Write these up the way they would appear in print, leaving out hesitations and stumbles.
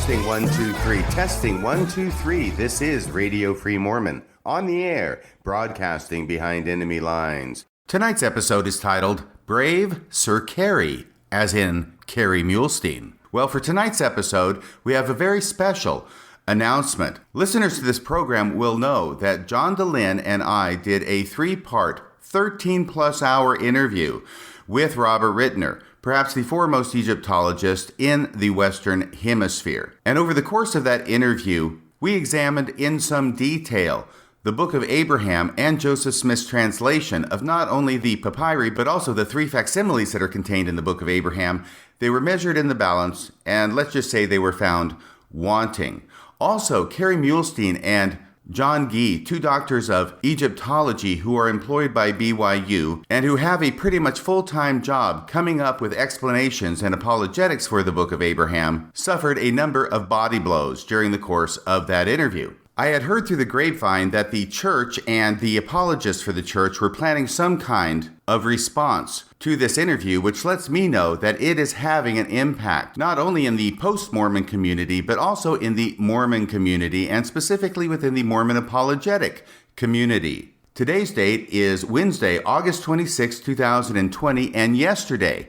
Testing 1 2 3. Testing 1 2 3. This is Radio Free Mormon on the air, broadcasting behind enemy lines. Tonight's episode is titled Brave Sir Kerry, as in Kerry Muhlestein. Well, for tonight's episode, we have a very special announcement. Listeners to this program will know that John DeLynn and I did a 3-part, 13-plus hour interview with Robert Ritner, perhaps the foremost Egyptologist in the Western Hemisphere. And over the course of that interview, we examined in some detail the Book of Abraham and Joseph Smith's translation of not only the papyri, but also the 3 facsimiles that are contained in the Book of Abraham. They were measured in the balance, and let's just say they were found wanting. Also, Kerry Muhlestein and John Gee, 2 doctors of Egyptology who are employed by BYU and who have a pretty much full-time job coming up with explanations and apologetics for the Book of Abraham, suffered a number of body blows during the course of that interview. I had heard through the grapevine that the church and the apologists for the church were planning some kind of response to this interview, which lets me know that it is having an impact, not only in the post-Mormon community, but also in the Mormon community, and specifically within the Mormon apologetic community. Today's date is Wednesday, August 26, 2020, and yesterday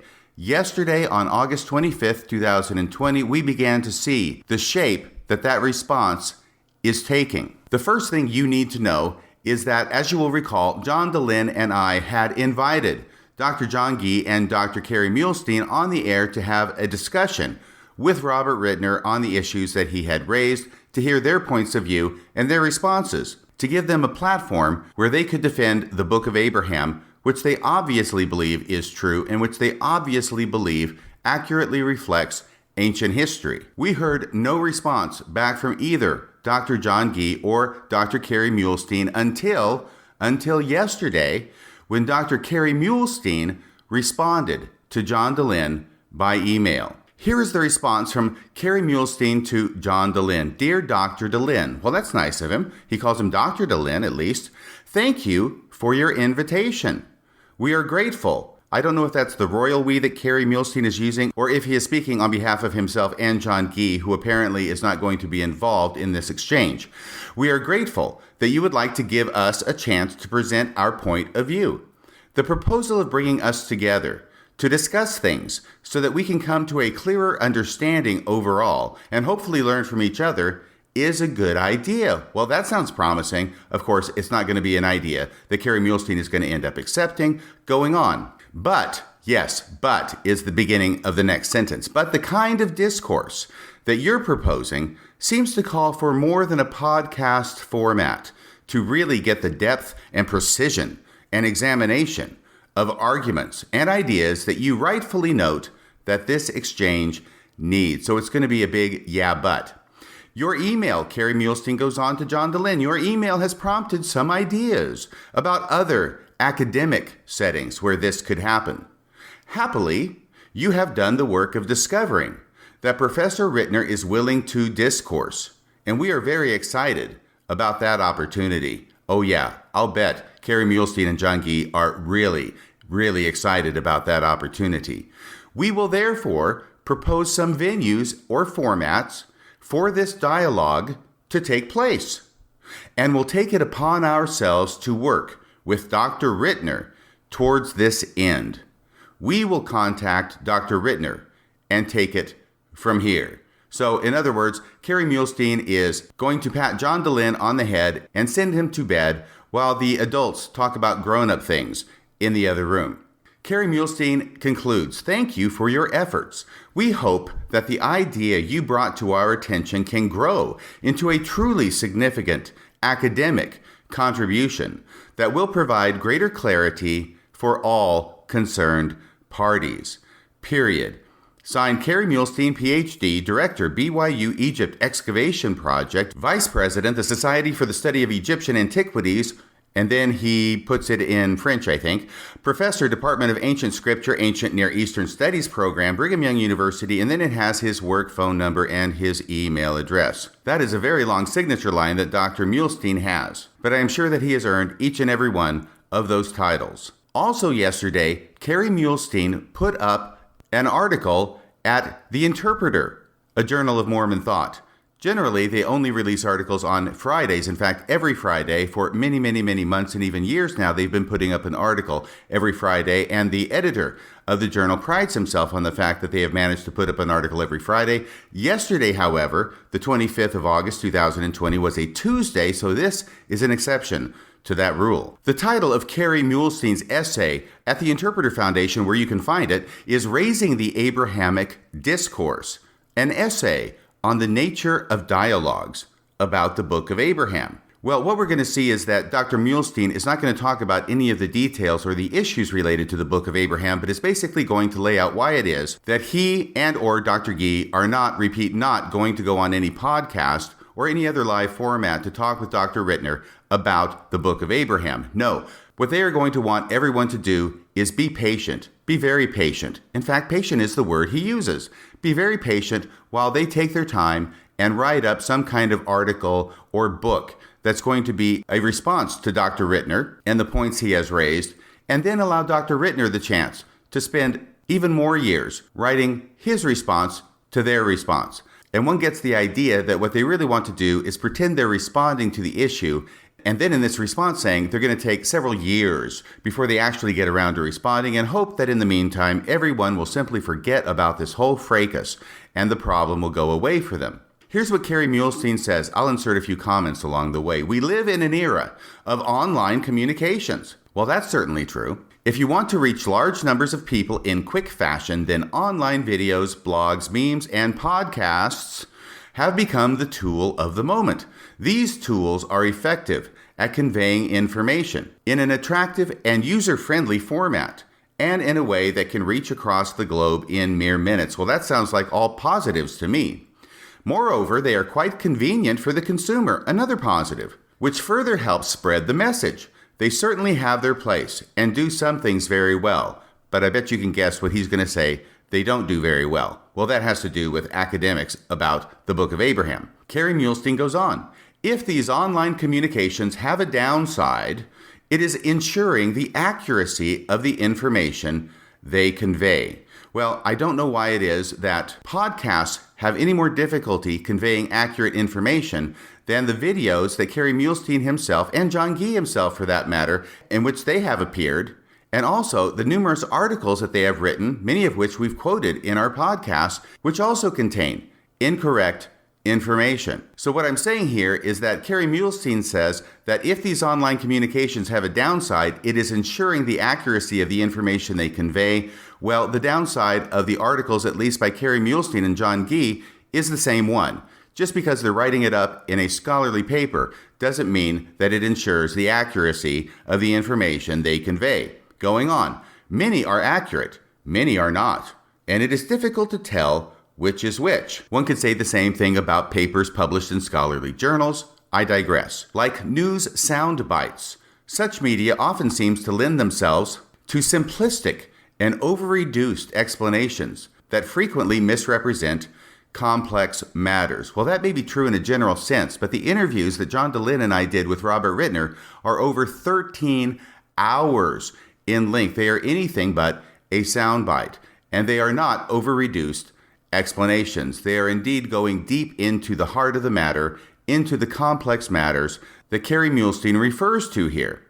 on August 25th, 2020, we began to see the shape that response is taking. The first thing you need to know is that, as you will recall, John DeLynn and I had invited Dr. John Gee and Dr. Kerry Muhlestein on the air to have a discussion with Robert Ritner on the issues that he had raised, to hear their points of view and their responses, to give them a platform where they could defend the Book of Abraham, which they obviously believe is true and which they obviously believe accurately reflects ancient history. We heard no response back from either Dr. John Gee or Dr. Kerry Muhlestein until yesterday, when Dr. Kerry Muhlestein responded to John DeLynn by email. Here is the response from Kerry Muhlestein to John DeLynn. Dear Dr. DeLynn, well, that's nice of him. He calls him Dr. DeLynn, at least. Thank you for your invitation. We are grateful. I don't know if that's the royal we that Kerry Muhlestein is using, or if he is speaking on behalf of himself and John Gee, who apparently is not going to be involved in this exchange. We are grateful that you would like to give us a chance to present our point of view. The proposal of bringing us together to discuss things so that we can come to a clearer understanding overall and hopefully learn from each other is a good idea. Well, that sounds promising. Of course, it's not going to be an idea that Kerry Muhlestein is going to end up accepting. Going on. But is the beginning of the next sentence. But the kind of discourse that you're proposing seems to call for more than a podcast format to really get the depth and precision and examination of arguments and ideas that you rightfully note that this exchange needs. So it's going to be a big yeah, but. Your email, Kerry Muhlestein goes on to John DeLynn, your email has prompted some ideas about other academic settings where this could happen. Happily, you have done the work of discovering that Professor Ritner is willing to discourse, and we are very excited about that opportunity. Oh yeah, I'll bet Kerry Muhlestein and John Gee are really, really excited about that opportunity. We will therefore propose some venues or formats for this dialogue to take place, and we'll take it upon ourselves to work with Dr. Ritner towards this end. We will contact Dr. Ritner and take it from here. So, in other words, Kerry Muhlestein is going to pat John DeLynn on the head and send him to bed while the adults talk about grown-up things in the other room. Kerry Muhlestein concludes, thank you for your efforts. We hope that the idea you brought to our attention can grow into a truly significant academic contribution that will provide greater clarity for all concerned parties. Period. Signed, Kerry Muhlestein, Ph.D., Director, BYU Egypt Excavation Project, Vice President, the Society for the Study of Egyptian Antiquities, and then he puts it in French, I think, Professor, Department of Ancient Scripture, Ancient Near Eastern Studies Program, Brigham Young University, and then it has his work phone number and his email address. That is a very long signature line that Dr. Muhlestein has, but I am sure that he has earned each and every one of those titles. Also yesterday, Kerry Muhlestein put up an article at The Interpreter, a Journal of Mormon Thought. Generally, they only release articles on Fridays. In fact, every Friday for many, many, many months and even years now, they've been putting up an article every Friday. And the editor of the journal prides himself on the fact that they have managed to put up an article every Friday. Yesterday, however, the 25th of August, 2020, was a Tuesday, so this is an exception to that rule. The title of Kerry Muhlestein's essay at the Interpreter Foundation, where you can find it, is Raising the Abrahamic Discourse, an essay on the nature of dialogues about the Book of Abraham. Well, what we're going to see is that Dr. Muhlestein is not going to talk about any of the details or the issues related to the Book of Abraham, but is basically going to lay out why it is that he and or Dr. Gee are not going to go on any podcast or any other live format to talk with Dr. Ritner about the Book of Abraham. No, what they are going to want everyone to do is be patient. Be very patient. In fact, patient is the word he uses. Be very patient while they take their time and write up some kind of article or book that's going to be a response to Dr. Ritner and the points he has raised, and then allow Dr. Ritner the chance to spend even more years writing his response to their response. And one gets the idea that what they really want to do is pretend they're responding to the issue, and then in this response saying they're going to take several years before they actually get around to responding, and hope that in the meantime, everyone will simply forget about this whole fracas and the problem will go away for them. Here's what Kerry Muhlestein says. I'll insert a few comments along the way. We live in an era of online communications. Well, that's certainly true. If you want to reach large numbers of people in quick fashion, then online videos, blogs, memes, and podcasts have become the tool of the moment. These tools are effective at conveying information in an attractive and user-friendly format, and in a way that can reach across the globe in mere minutes. Well, that sounds like all positives to me. Moreover, they are quite convenient for the consumer, another positive, which further helps spread the message. They certainly have their place and do some things very well, but I bet you can guess what he's going to say they don't do very well. Well, that has to do with academics about the Book of Abraham. Kerry Muhlestein goes on. If these online communications have a downside, it is ensuring the accuracy of the information they convey. Well, I don't know why it is that podcasts have any more difficulty conveying accurate information than the videos that Kerry Muhlestein himself, and John Gee himself for that matter, in which they have appeared, and also the numerous articles that they have written, many of which we've quoted in our podcast, which also contain incorrect information. So what I'm saying here is that Kerry Muhlestein says that if these online communications have a downside, it is ensuring the accuracy of the information they convey. Well, the downside of the articles, at least by Kerry Muhlestein and John Gee, is the same one. Just because they're writing it up in a scholarly paper doesn't mean that it ensures the accuracy of the information they convey. Going on, many are accurate, many are not, and it is difficult to tell which is which. One could say the same thing about papers published in scholarly journals. I digress. Like news sound bites, such media often seems to lend themselves to simplistic and over-reduced explanations that frequently misrepresent complex matters. Well, that may be true in a general sense, but the interviews that John DeLynn and I did with Robert Ritner are over 13 hours in length. They are anything but a soundbite, and they are not over-reduced explanations. They are indeed going deep into the heart of the matter, into the complex matters that Kerry Muhlestein refers to here.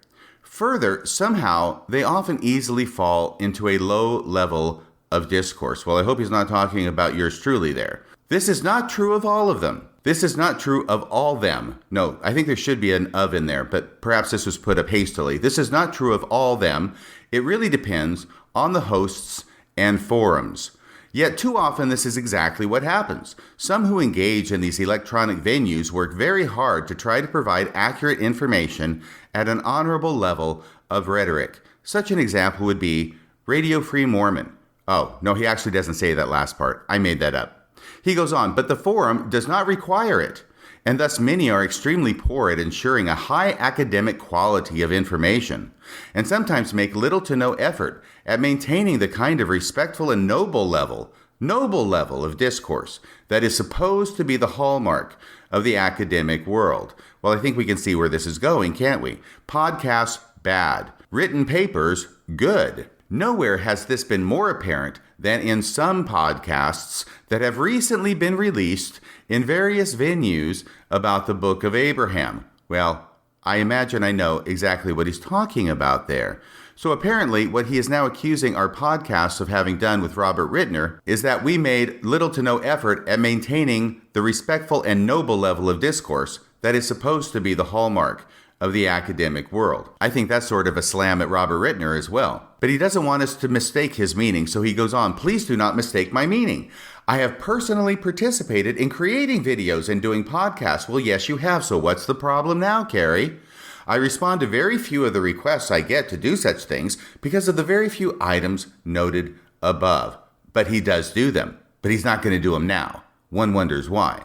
Further, somehow, they often easily fall into a low level of discourse. Well, I hope he's not talking about yours truly there. This is not true of all of them. This is not true of all them. No, I think there should be an of in there, but perhaps this was put up hastily. This is not true of all them. It really depends on the hosts and forums. Yet too often this is exactly what happens. Some who engage in these electronic venues work very hard to try to provide accurate information at an honorable level of rhetoric. Such an example would be Radio Free Mormon. Oh, no, he actually doesn't say that last part. I made that up. He goes on, but the forum does not require it, and thus many are extremely poor at ensuring a high academic quality of information, and sometimes make little to no effort at maintaining the kind of respectful and noble level of discourse that is supposed to be the hallmark of the academic world. Well, I think we can see where this is going, can't we? Podcasts, bad. Written papers, good. Nowhere has this been more apparent than in some podcasts that have recently been released in various venues about the Book of Abraham. Well, I imagine I know exactly what he's talking about there. So apparently what he is now accusing our podcasts of having done with Robert Ritner is that we made little to no effort at maintaining the respectful and noble level of discourse that is supposed to be the hallmark of the academic world. I think that's sort of a slam at Robert Ritner as well. But he doesn't want us to mistake his meaning, so he goes on, "Please do not mistake my meaning. I have personally participated in creating videos and doing podcasts." Well, yes, you have, so what's the problem now, Kerry? I respond to very few of the requests I get to do such things because of the very few items noted above. But he does do them, but he's not going to do them now. One wonders why.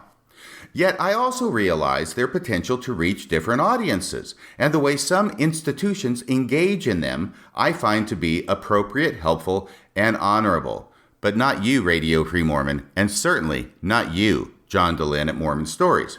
Yet I also realize their potential to reach different audiences, and the way some institutions engage in them I find to be appropriate, helpful, and honorable. But not you, Radio Free Mormon, and certainly not you, John DeLynn at Mormon Stories.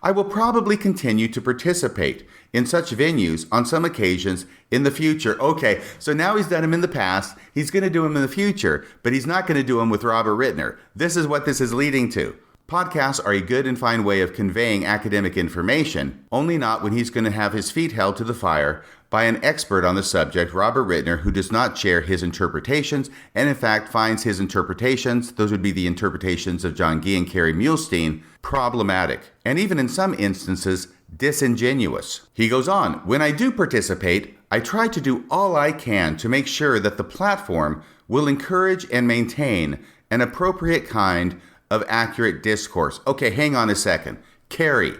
I will probably continue to participate in such venues on some occasions in the future. Okay, so now he's done them in the past, he's going to do them in the future, but he's not going to do them with Robert Ritner. This is what this is leading to. Podcasts are a good and fine way of conveying academic information, only not when he's going to have his feet held to the fire by an expert on the subject, Robert Ritner, who does not share his interpretations and in fact finds his interpretations, those would be the interpretations of John Gee and Kerry Muhlestein, problematic, and even in some instances, disingenuous. He goes on, "When I do participate, I try to do all I can to make sure that the platform will encourage and maintain an appropriate kind of accurate discourse." Okay, hang on a second. Kerry,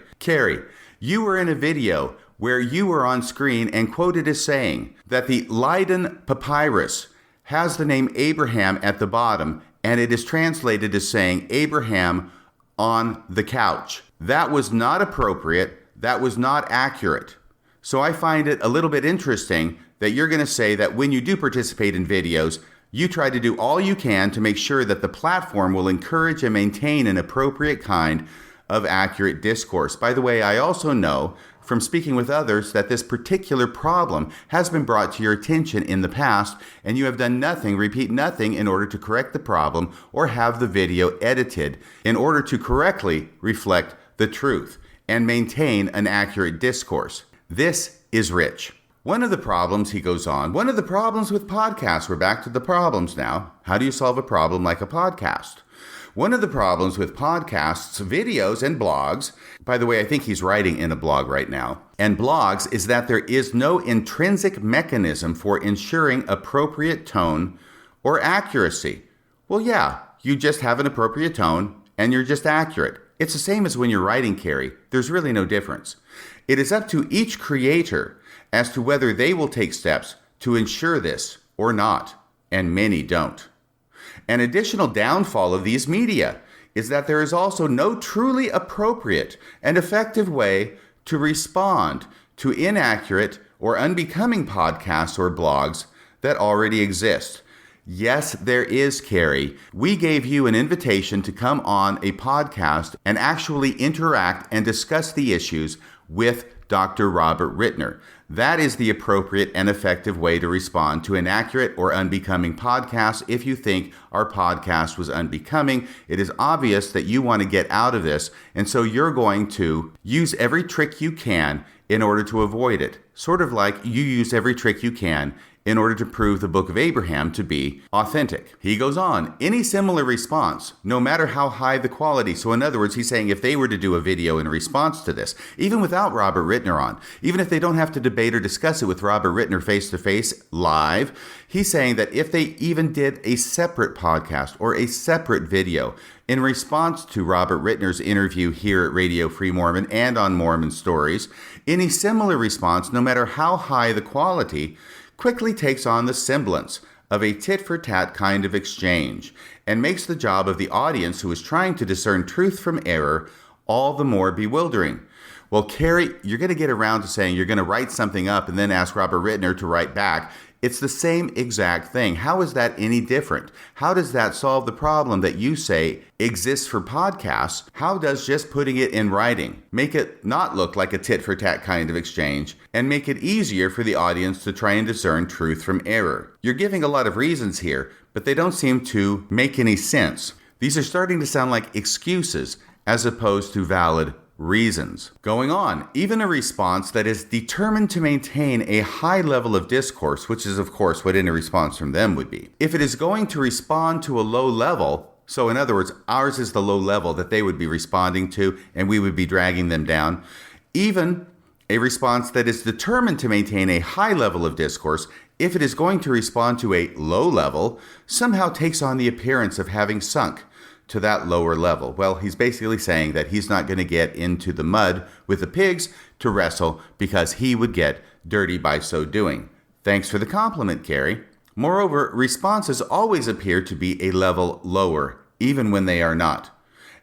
you were in a video where you were on screen and quoted as saying that the Leiden Papyrus has the name Abraham at the bottom, and it is translated as saying Abraham on the couch. That was not appropriate. That was not accurate. So I find it a little bit interesting that you're going to say that when you do participate in videos, you try to do all you can to make sure that the platform will encourage and maintain an appropriate kind of accurate discourse. By the way, I also know from speaking with others that this particular problem has been brought to your attention in the past, and you have done nothing, repeat nothing, in order to correct the problem or have the video edited in order to correctly reflect the truth and maintain an accurate discourse. This is rich. One of the problems, he goes on, one of the problems with podcasts, we're back to the problems now. How do you solve a problem like a podcast? One of the problems with podcasts, videos, and blogs, by the way, I think he's writing in a blog right now, and blogs is that there is no intrinsic mechanism for ensuring appropriate tone or accuracy. Well, yeah, you just have an appropriate tone and you're just accurate. It's the same as when you're writing, Kerry. There's really no difference. It is up to each creator as to whether they will take steps to ensure this or not, and many don't. An additional downfall of these media is that there is also no truly appropriate and effective way to respond to inaccurate or unbecoming podcasts or blogs that already exist. Yes, there is, Kerry. We gave you an invitation to come on a podcast and actually interact and discuss the issues with Dr. Robert Ritner. That is the appropriate and effective way to respond to inaccurate or unbecoming podcasts. If you think our podcast was unbecoming, it is obvious that you want to get out of this, and so you're going to use every trick you can in order to avoid it. Sort of like you use every trick you can in order to prove the Book of Abraham to be authentic. He goes on, any similar response, no matter how high the quality. So in other words, he's saying if they were to do a video in response to this, even without Robert Ritner on, even if they don't have to debate or discuss it with Robert Ritner face-to-face live, he's saying that if they even did a separate podcast or a separate video in response to Robert Ritner's interview here at Radio Free Mormon and on Mormon Stories, any similar response, no matter how high the quality, quickly takes on the semblance of a tit-for-tat kind of exchange and makes the job of the audience who is trying to discern truth from error all the more bewildering. Well, Kerry, you're going to get around to saying you're going to write something up and then ask Robert Ritner to write back It's the same exact thing. How is that any different? How does that solve the problem that you say exists for podcasts? How does just putting it in writing make it not look like a tit-for-tat kind of exchange and make it easier for the audience to try and discern truth from error? You're giving a lot of reasons here, but they don't seem to make any sense. These are starting to sound like excuses as opposed to valid reasons. Going on, even a response that is determined to maintain a high level of discourse, which is of course what any response from them would be. If it is going to respond to a low level, so in other words, ours is the low level that they would be responding to and we would be dragging them down, even a response that is determined to maintain a high level of discourse, if it is going to respond to a low level, somehow takes on the appearance of having sunk to that lower level. Well, he's basically saying that he's not going to get into the mud with the pigs to wrestle because he would get dirty by so doing. Thanks for the compliment, Kerry. Moreover, responses always appear to be a level lower, even when they are not.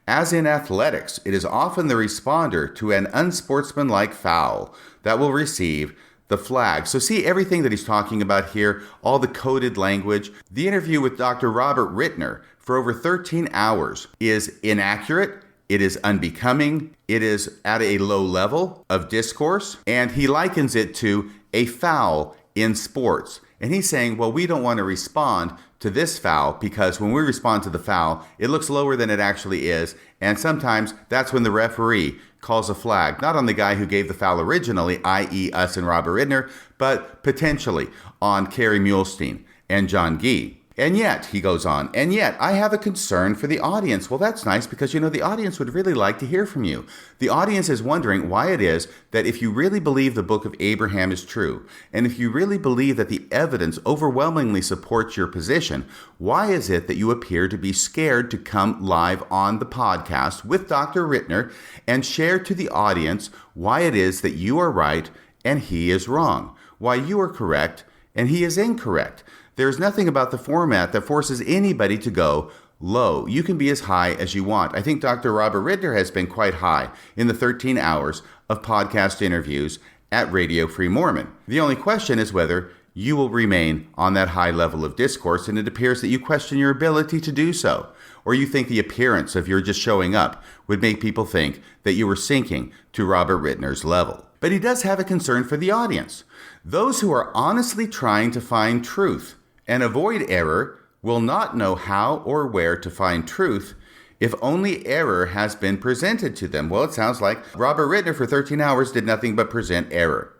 As in athletics, it is often the responder to an unsportsmanlike foul that will receive the flag. So see everything that he's talking about here, all the coded language. The interview with Dr. Robert Ritner for over 13 hours is inaccurate, it is unbecoming, it is at a low level of discourse, and he likens it to a foul in sports. And he's saying, well, we don't want to respond to this foul because when we respond to the foul, it looks lower than it actually is. And sometimes that's when the referee calls a flag, not on the guy who gave the foul originally, i.e. us and Robert Ritner, but potentially on Kerry Muhlestein and John Gee. And yet, he goes on, and yet I have a concern for the audience. Well, that's nice because, the audience would really like to hear from you. The audience is wondering why it is that if you really believe the book of Abraham is true, and if you really believe that the evidence overwhelmingly supports your position, why is it that you appear to be scared to come live on the podcast with Dr. Ritner and share to the audience why it is that you are right and he is wrong, why you are correct and he is incorrect? There's nothing about the format that forces anybody to go low. You can be as high as you want. I think Dr. Robert Ritner has been quite high in the 13 hours of podcast interviews at Radio Free Mormon. The only question is whether you will remain on that high level of discourse, and it appears that you question your ability to do so. Or you think the appearance of your just showing up would make people think that you were sinking to Robert Ritner's level. But he does have a concern for the audience. Those who are honestly trying to find truth and avoid error will not know how or where to find truth if only error has been presented to them. Well, it sounds like Robert Ritner for 13 hours did nothing but present error.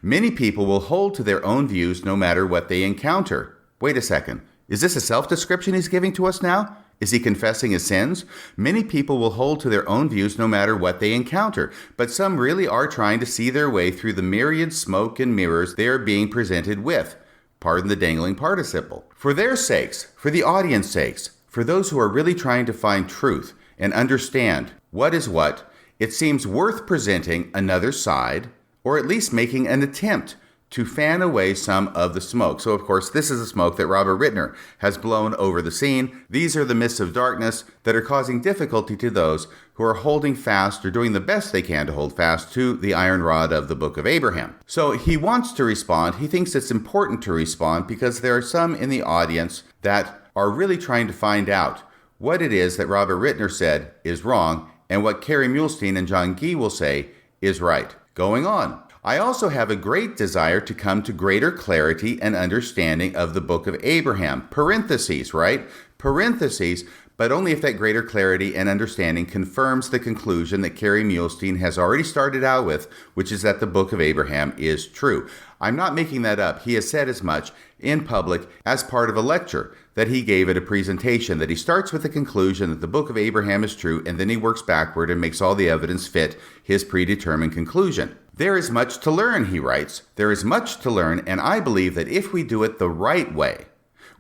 Many people will hold to their own views no matter what they encounter. Wait a second. Is this a self-description he's giving to us now? Is he confessing his sins? Many people will hold to their own views no matter what they encounter, but some really are trying to see their way through the myriad smoke and mirrors they are being presented with. Pardon the dangling participle. For their sakes, for the audience sakes, for those who are really trying to find truth and understand what is what, it seems worth presenting another side, or at least making an attempt to fan away some of the smoke. So, of course, this is the smoke that Robert Ritner has blown over the scene. These are the mists of darkness that are causing difficulty to those who are holding fast or doing the best they can to hold fast to the iron rod of the book of Abraham. So he wants to respond. He thinks it's important to respond because there are some in the audience that are really trying to find out what it is that Robert Ritner said is wrong and what Kerry Muhlestein and John Gee will say is right. Going on. I also have a great desire to come to greater clarity and understanding of the book of Abraham. Parentheses, right? Parentheses, but only if that greater clarity and understanding confirms the conclusion that Kerry Muhlestein has already started out with, which is that the book of Abraham is true. I'm not making that up. He has said as much in public as part of a lecture that he gave at a presentation, that he starts with the conclusion that the book of Abraham is true, and then he works backward and makes all the evidence fit his predetermined conclusion. There is much to learn, he writes. There is much to learn, and I believe that if we do it the right way,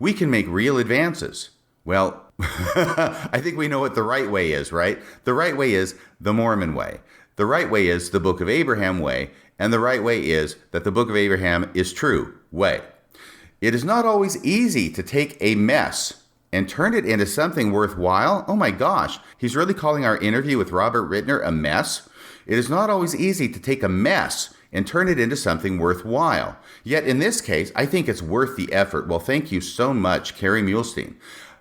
we can make real advances. Well, I think we know what the right way is, right? The right way is the Mormon way. The right way is the book of Abraham way, and the right way is that the book of Abraham is true way. It is not always easy to take a mess and turn it into something worthwhile. Oh my gosh, he's really calling our interview with Robert Ritner a mess? It is not always easy to take a mess and turn it into something worthwhile. Yet in this case, I think it's worth the effort. Well, thank you so much, Kerry Muhlestein.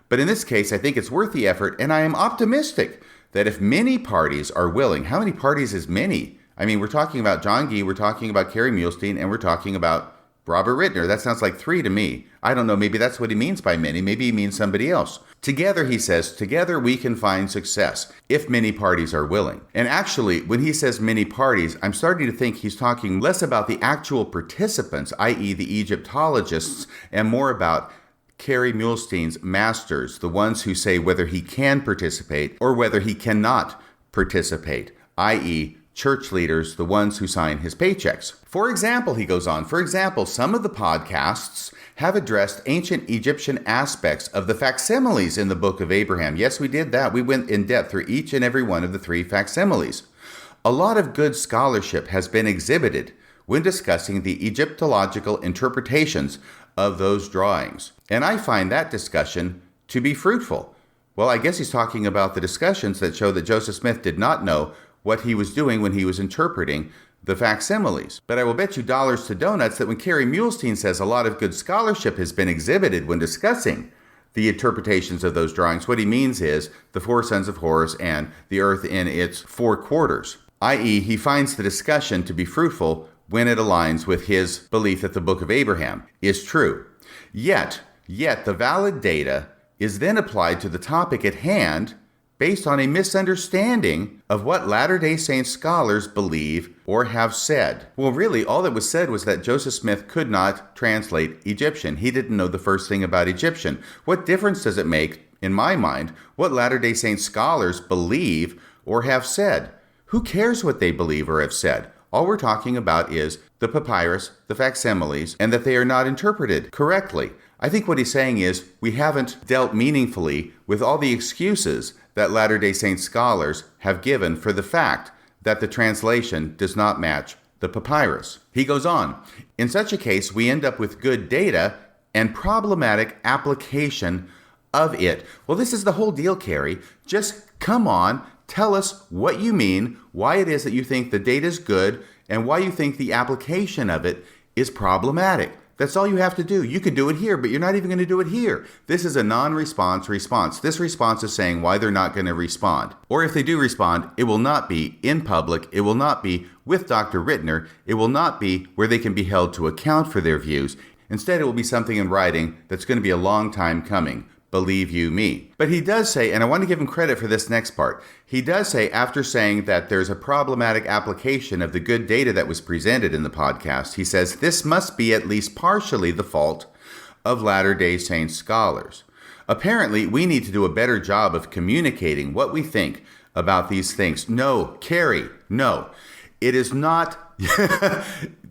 But in this case, I think it's worth the effort, and I am optimistic that if many parties are willing, how many parties is many? I mean, we're talking about John Gee, we're talking about Kerry Muhlestein, and we're talking about Robert Ritner. That sounds like 3 to me. I don't know, maybe that's what he means by many. Maybe he means somebody else. Together, he says, together we can find success if many parties are willing. And actually, when he says many parties, I'm starting to think he's talking less about the actual participants, i.e. the Egyptologists, and more about Kerry Muhlestein's masters, the ones who say whether he can participate or whether he cannot participate, i.e. church leaders, the ones who sign his paychecks. For example, he goes on, some of the podcasts have addressed ancient Egyptian aspects of the facsimiles in the Book of Abraham. Yes, we did that. We went in depth through each and every one of the 3 facsimiles. A lot of good scholarship has been exhibited when discussing the Egyptological interpretations of those drawings. And I find that discussion to be fruitful. Well, I guess he's talking about the discussions that show that Joseph Smith did not know what he was doing when he was interpreting the facsimiles. But I will bet you dollars to donuts that when Kerry Muhlestein says a lot of good scholarship has been exhibited when discussing the interpretations of those drawings, what he means is the 4 sons of Horus and the earth in its 4 quarters, i.e. he finds the discussion to be fruitful when it aligns with his belief that the Book of Abraham is true. Yet the valid data is then applied to the topic at hand based on a misunderstanding of what Latter-day Saint scholars believe or have said. Well, really, all that was said was that Joseph Smith could not translate Egyptian. He didn't know the first thing about Egyptian. What difference does it make, in my mind, what Latter-day Saint scholars believe or have said? Who cares what they believe or have said? All we're talking about is the papyrus, the facsimiles, and that they are not interpreted correctly. I think what he's saying is we haven't dealt meaningfully with all the excuses that Latter-day Saint scholars have given for the fact that the translation does not match the papyrus. He goes on, in such a case, we end up with good data and problematic application of it. Well, this is the whole deal, Kerry. Just come on, tell us what you mean, why it is that you think the data is good, and why you think the application of it is problematic. That's all you have to do. You could do it here, but you're not even going to do it here. This is a non-response response. This response is saying why they're not going to respond. Or if they do respond, it will not be in public. It will not be with Dr. Ritner. It will not be where they can be held to account for their views. Instead, it will be something in writing that's going to be a long time coming. Believe you me. But he does say, and I want to give him credit for this next part, he does say, after saying that there's a problematic application of the good data that was presented in the podcast, he says, this must be at least partially the fault of Latter-day Saint scholars. Apparently, we need to do a better job of communicating what we think about these things. No, Kerry, no. It is not...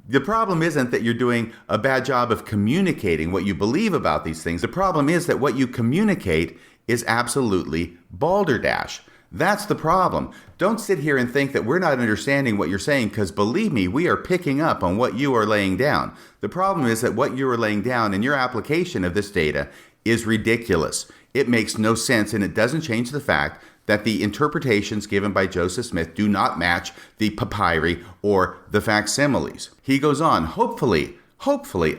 The problem isn't that you're doing a bad job of communicating what you believe about these things. The problem is that what you communicate is absolutely balderdash. That's the problem. Don't sit here and think that we're not understanding what you're saying, because believe me, we are picking up on what you are laying down. The problem is that what you are laying down in your application of this data is ridiculous. It makes no sense, and it doesn't change the fact that the interpretations given by Joseph Smith do not match the papyri or the facsimiles. He goes on, hopefully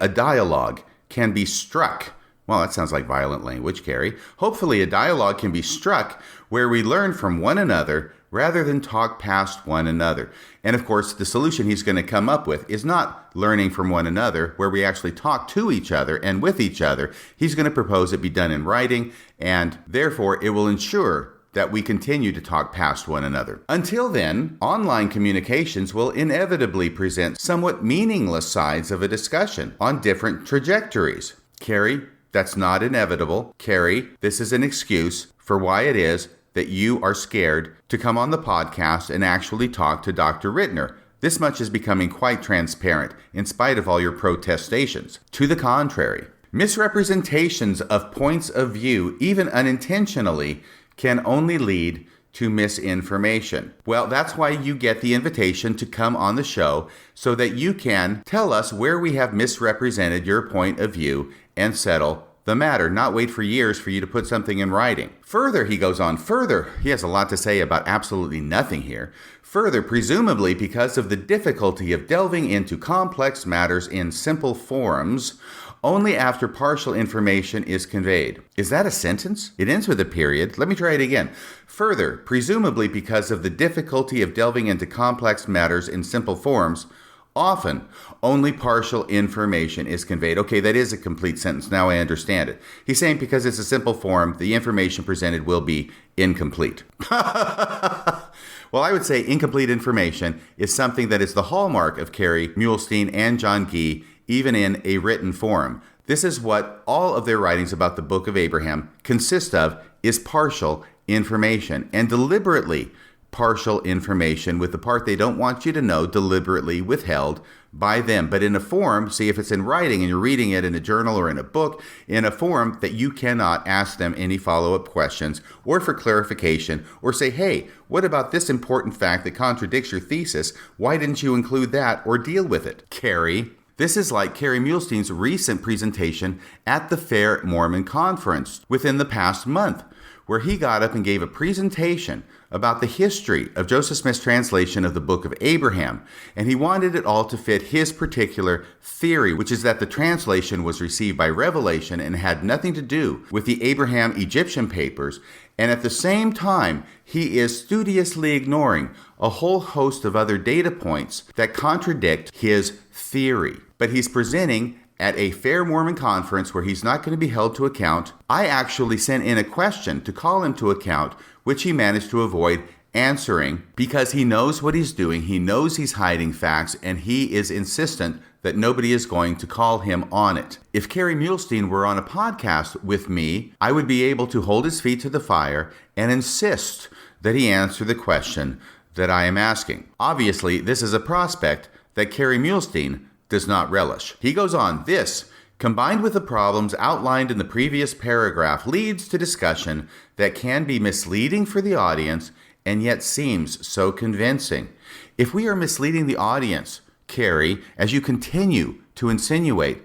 a dialogue can be struck. Well, that sounds like violent language, Kerry. Hopefully a dialogue can be struck where we learn from one another rather than talk past one another. And of course, the solution he's going to come up with is not learning from one another, where we actually talk to each other and with each other. He's going to propose it be done in writing, and therefore it will ensure that we continue to talk past one another. Until then, online communications will inevitably present somewhat meaningless sides of a discussion on different trajectories. Kerry, that's not inevitable. Kerry, this is an excuse for why it is that you are scared to come on the podcast and actually talk to Dr. Ritner. This much is becoming quite transparent, in spite of all your protestations. To the contrary, misrepresentations of points of view, even unintentionally, can only lead to misinformation. Well, that's why you get the invitation to come on the show, so that you can tell us where we have misrepresented your point of view and settle the matter, not wait for years for you to put something in writing. Further, he goes on, he has a lot to say about absolutely nothing here. Further, presumably because of the difficulty of delving into complex matters in simple forms, only after partial information is conveyed. Is that a sentence? It ends with a period. Let me try it again. Further, presumably because of the difficulty of delving into complex matters in simple forms, often only partial information is conveyed. Okay, that is a complete sentence. Now I understand it. He's saying because it's a simple form, the information presented will be incomplete. Well, I would say incomplete information is something that is the hallmark of Kerry Muhlestein and John Gee, even in a written form. This is what all of their writings about the Book of Abraham consist of, is partial information, and deliberately partial information, with the part they don't want you to know deliberately withheld by them. But in a form, see, if it's in writing and you're reading it in a journal or in a book, in a form that you cannot ask them any follow-up questions or for clarification, or say, hey, what about this important fact that contradicts your thesis? Why didn't you include that or deal with it, Kerry? This is like Kerry Muhlestein's recent presentation at the Fair Mormon Conference within the past month, where he got up and gave a presentation about the history of Joseph Smith's translation of the Book of Abraham, and he wanted it all to fit his particular theory, which is that the translation was received by revelation and had nothing to do with the Abraham Egyptian papers, and at the same time, he is studiously ignoring a whole host of other data points that contradict his theory. But he's presenting at a Fair Mormon conference where he's not going to be held to account. I actually sent in a question to call him to account, which he managed to avoid answering because he knows what he's doing. He knows he's hiding facts, and he is insistent that nobody is going to call him on it. If Kerry Muhlestein were on a podcast with me, I would be able to hold his feet to the fire and insist that he answer the question that I am asking. Obviously, this is a prospect that Kerry Muhlestein does not relish. He goes on, this, combined with the problems outlined in the previous paragraph, leads to discussion that can be misleading for the audience and yet seems so convincing. If we are misleading the audience, Kerry, as you continue to insinuate,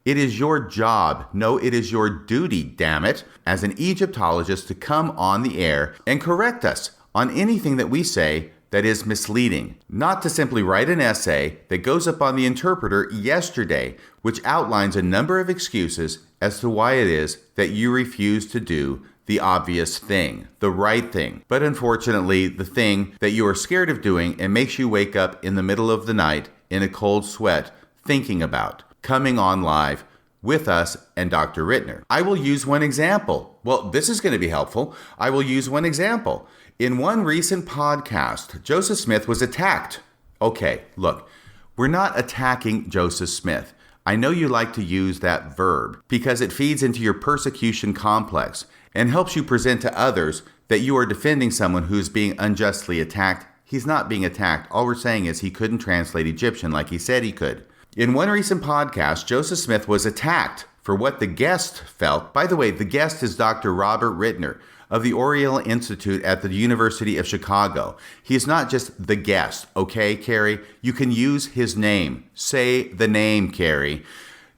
it is your job, no, it is your duty, damn it, as an Egyptologist to come on the air and correct us on anything that we say that is misleading, not to simply write an essay that goes up on the Interpreter yesterday, which outlines a number of excuses as to why it is that you refuse to do the obvious thing, the right thing, but unfortunately the thing that you are scared of doing and makes you wake up in the middle of the night in a cold sweat thinking about coming on live with us and Dr. Ritner. I will use one example. Well, this is going to be helpful. I will use one example. In one recent podcast, Joseph Smith was attacked. Okay, look, we're not attacking Joseph Smith. I know you like to use that verb because it feeds into your persecution complex and helps you present to others that you are defending someone who's being unjustly attacked. He's not being attacked. All we're saying is he couldn't translate Egyptian like he said he could. In one recent podcast, Joseph Smith was attacked for what the guest felt. By the way, the guest is Dr. Robert Ritner of the Oriel Institute at the University of Chicago. He is not just the guest, okay, Kerry? You can use his name. Say the name, Kerry.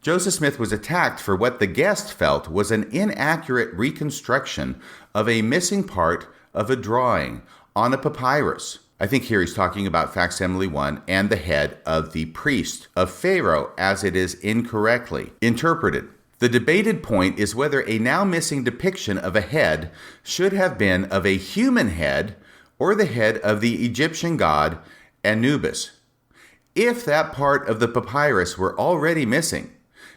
Joseph Smith was attacked for what the guest felt was an inaccurate reconstruction of a missing part of a drawing on a papyrus. I think here he's talking about facsimile 1 and the head of the priest of Pharaoh as it is incorrectly interpreted. The debated point is whether a now missing depiction of a head should have been of a human head or the head of the Egyptian god Anubis. If that part of the papyrus were already missing,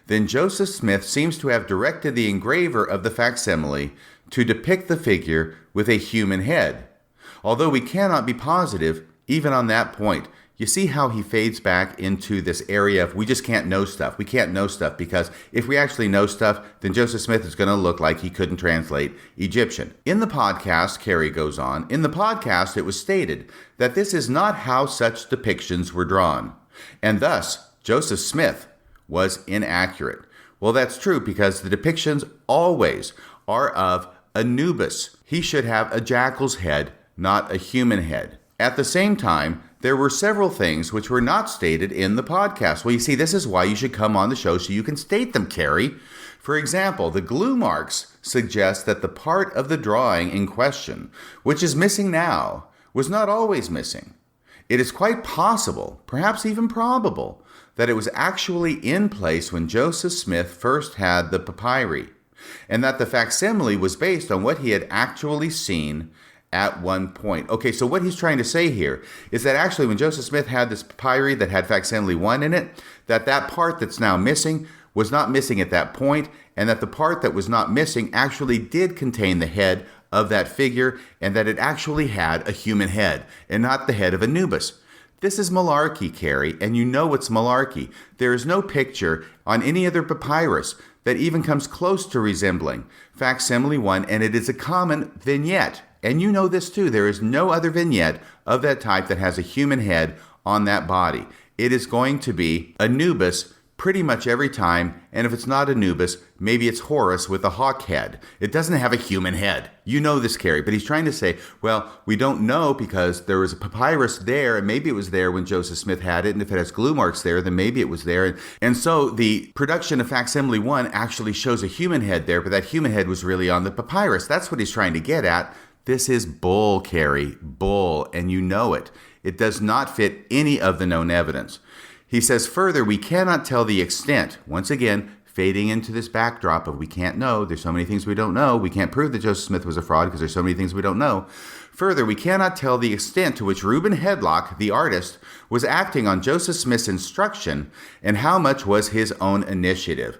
then Joseph Smith seems to have directed the engraver of the facsimile to depict the figure with a human head. Although we cannot be positive even on that point. You see how he fades back into this area of we just can't know stuff. We can't know stuff because if we actually know stuff, then Joseph Smith is going to look like he couldn't translate Egyptian. In the podcast, Kerry goes on, in the podcast it was stated that this is not how such depictions were drawn, and thus Joseph Smith was inaccurate. Well, that's true because the depictions always are of Anubis. He should have a jackal's head, not a human head. At the same time, there were several things which were not stated in the podcast. Well, you see, this is why you should come on the show so you can state them, Kerry. For example, the glue marks suggest that the part of the drawing in question, which is missing now, was not always missing. It is quite possible, perhaps even probable, that it was actually in place when Joseph Smith first had the papyri, and that the facsimile was based on what he had actually seen at one point. Okay, so what he's trying to say here is that actually when Joseph Smith had this papyri that had facsimile 1 in it, that part that's now missing was not missing at that point, and that the part that was not missing actually did contain the head of that figure, and that it actually had a human head, and not the head of Anubis. This is malarkey, Kerry, and you know it's malarkey. There is no picture on any other papyrus that even comes close to resembling facsimile 1, and it is a common vignette. And you know this too. There is no other vignette of that type that has a human head on that body. It is going to be Anubis pretty much every time, and if it's not Anubis, maybe it's Horus with a hawk head. It doesn't have a human head. You know this, Kerry, but he's trying to say, well, we don't know because there was a papyrus there, and maybe it was there when Joseph Smith had it, and if it has glue marks there, then maybe it was there. And so the production of facsimile 1 actually shows a human head there, but that human head was really on the papyrus. That's what he's trying to get at. This is bull, Kerry, bull, and you know it. It does not fit any of the known evidence. He says further, we cannot tell the extent, once again, fading into this backdrop of we can't know, there's so many things we don't know, we can't prove that Joseph Smith was a fraud because there's so many things we don't know. Further, we cannot tell the extent to which Reuben Hedlock, the artist, was acting on Joseph Smith's instruction and how much was his own initiative.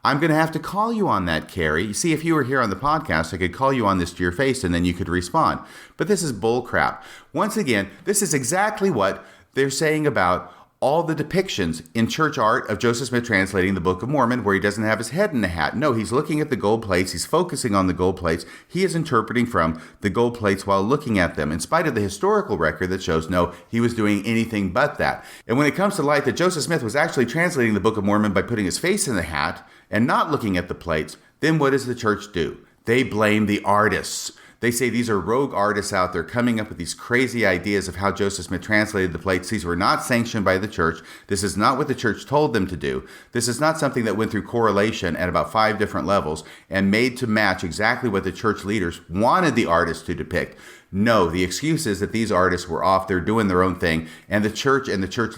I'm going to have to call you on that, Kerry. You see, if you were here on the podcast, I could call you on this to your face and then you could respond. But this is bull crap. Once again, this is exactly what they're saying about all the depictions in church art of Joseph Smith translating the Book of Mormon, where he doesn't have his head in the hat. No, he's looking at the gold plates. He's focusing on the gold plates. He is interpreting from the gold plates while looking at them, in spite of the historical record that shows no, he was doing anything but that. And when it comes to light that Joseph Smith was actually translating the Book of Mormon by putting his face in the hat and not looking at the plates, then what does the church do? They blame the artists. They say these are rogue artists out there coming up with these crazy ideas of how Joseph Smith translated the plates. These were not sanctioned by the church. This is not what the church told them to do. This is not something that went through correlation at about 5 different levels and made to match exactly what the church leaders wanted the artists to depict. No, the excuse is that these artists were off there doing their own thing, and the church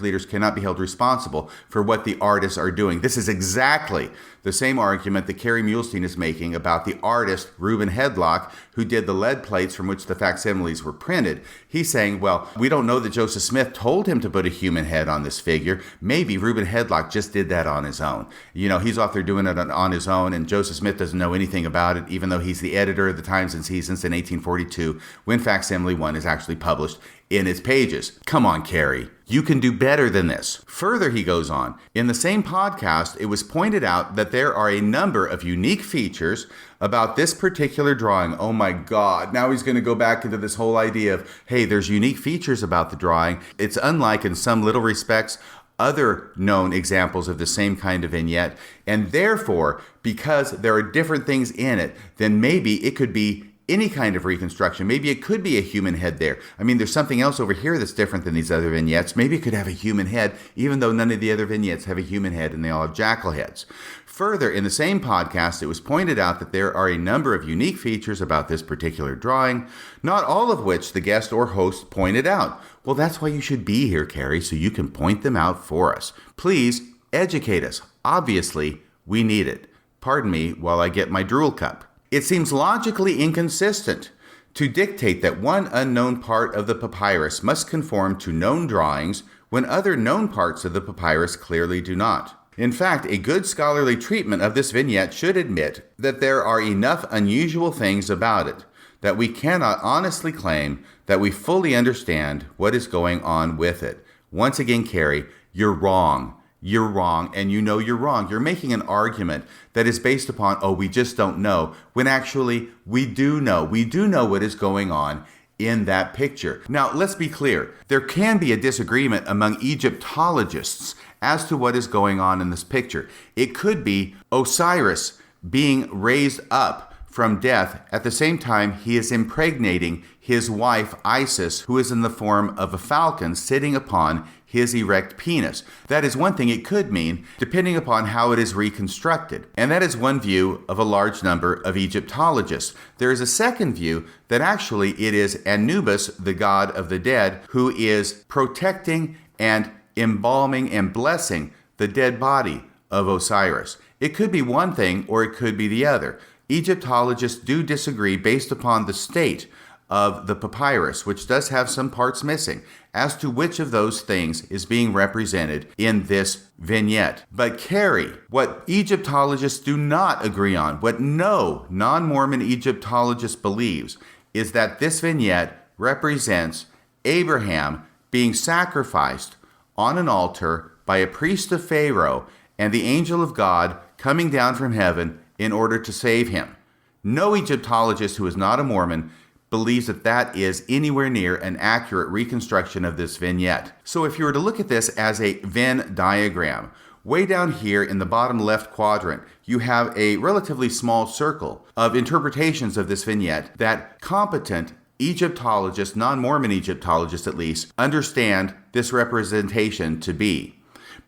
leaders cannot be held responsible for what the artists are doing. This is exactly the same argument that Kerry Muhlestein is making about the artist Reuben Hedlock, who did the lead plates from which the facsimiles were printed. He's saying, well, we don't know that Joseph Smith told him to put a human head on this figure. Maybe Reuben Hedlock just did that on his own. You know, he's off there doing it on his own, and Joseph Smith doesn't know anything about it, even though he's the editor of the Times and Seasons in 1842, when facsimile 1 is actually published in its pages. Come on, Kerry. You can do better than this. Further, he goes on, in the same podcast, it was pointed out that there are a number of unique features about this particular drawing. Oh my God. Now he's going to go back into this whole idea of, hey, there's unique features about the drawing. It's unlike in some little respects other known examples of the same kind of vignette. And therefore, because there are different things in it, then maybe it could be any kind of reconstruction. Maybe it could be a human head there. I mean, there's something else over here that's different than these other vignettes. Maybe it could have a human head, even though none of the other vignettes have a human head and they all have jackal heads. Further, in the same podcast, it was pointed out that there are a number of unique features about this particular drawing, not all of which the guest or host pointed out. Well, that's why you should be here, Kerry, so you can point them out for us. Please educate us. Obviously, we need it. Pardon me while I get my drool cup. It seems logically inconsistent to dictate that one unknown part of the papyrus must conform to known drawings when other known parts of the papyrus clearly do not. In fact, a good scholarly treatment of this vignette should admit that there are enough unusual things about it that we cannot honestly claim that we fully understand what is going on with it. Once again, Kerry, you're wrong. You're wrong, and you know you're wrong. You're making an argument that is based upon, oh, we just don't know, when actually we do know. We do know what is going on in that picture. Now, let's be clear. There can be a disagreement among Egyptologists as to what is going on in this picture. It could be Osiris being raised up from death. At the same time, he is impregnating his wife, Isis, who is in the form of a falcon sitting upon his erect penis. That is one thing it could mean, depending upon how it is reconstructed. And that is one view of a large number of Egyptologists. There is a second view that actually it is Anubis, the god of the dead, who is protecting and embalming and blessing the dead body of Osiris. It could be one thing or it could be the other. Egyptologists do disagree based upon the state of the papyrus, which does have some parts missing, as to which of those things is being represented in this vignette. But Kerry, what Egyptologists do not agree on, what no non-Mormon Egyptologist believes, is that this vignette represents Abraham being sacrificed on an altar by a priest of Pharaoh and the angel of God coming down from heaven in order to save him. No Egyptologist who is not a Mormon believes that that is anywhere near an accurate reconstruction of this vignette. So if you were to look at this as a Venn diagram, way down here in the bottom left quadrant, you have a relatively small circle of interpretations of this vignette that competent Egyptologists, non-Mormon Egyptologists at least, understand this representation to be.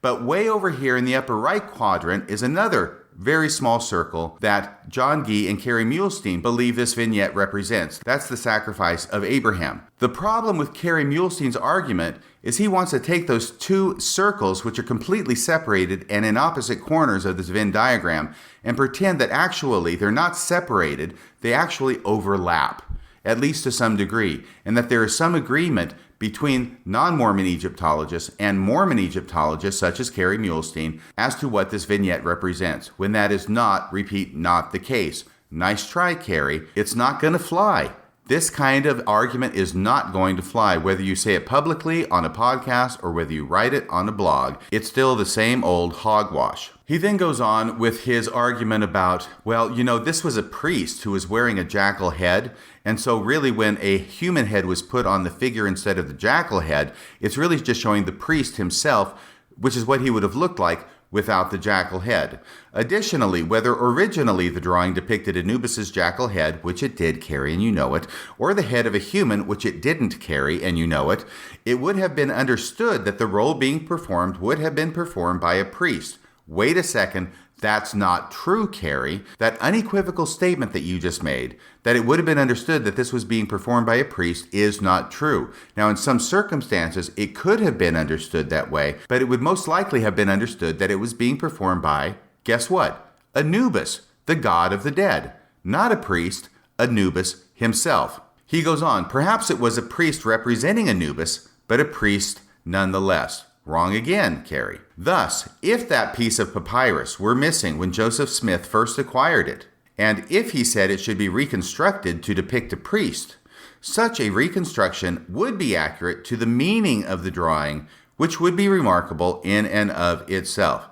But way over here in the upper right quadrant is another very small circle that John Gee and Kerry Muhlestein believe this vignette represents. That's the sacrifice of Abraham. The problem with Kerry Muhlestein's argument is he wants to take those two circles, which are completely separated and in opposite corners of this Venn diagram, and pretend that actually they're not separated, they actually overlap, at least to some degree, and that there is some agreement between non-Mormon Egyptologists and Mormon Egyptologists, such as Kerry Muhlestein, as to what this vignette represents, when that is not, repeat, not the case. Nice try, Kerry. It's not going to fly. This kind of argument is not going to fly. Whether you say it publicly on a podcast or whether you write it on a blog, it's still the same old hogwash. He then goes on with his argument about, well, this was a priest who was wearing a jackal head, and so really when a human head was put on the figure instead of the jackal head, it's really just showing the priest himself, which is what he would have looked like without the jackal head. Additionally, whether originally the drawing depicted Anubis's jackal head, which it did carry and you know it, or the head of a human, which it didn't carry and you know it, it would have been understood that the role being performed would have been performed by a priest. Wait a second, that's not true, Kerry. That unequivocal statement that you just made, that it would have been understood that this was being performed by a priest, is not true. Now, in some circumstances, it could have been understood that way, but it would most likely have been understood that it was being performed by, guess what? Anubis, the god of the dead. Not a priest, Anubis himself. He goes on, perhaps it was a priest representing Anubis, but a priest nonetheless. Wrong again, Kerry. Thus, if that piece of papyrus were missing when Joseph Smith first acquired it, and if he said it should be reconstructed to depict a priest, such a reconstruction would be accurate to the meaning of the drawing, which would be remarkable in and of itself.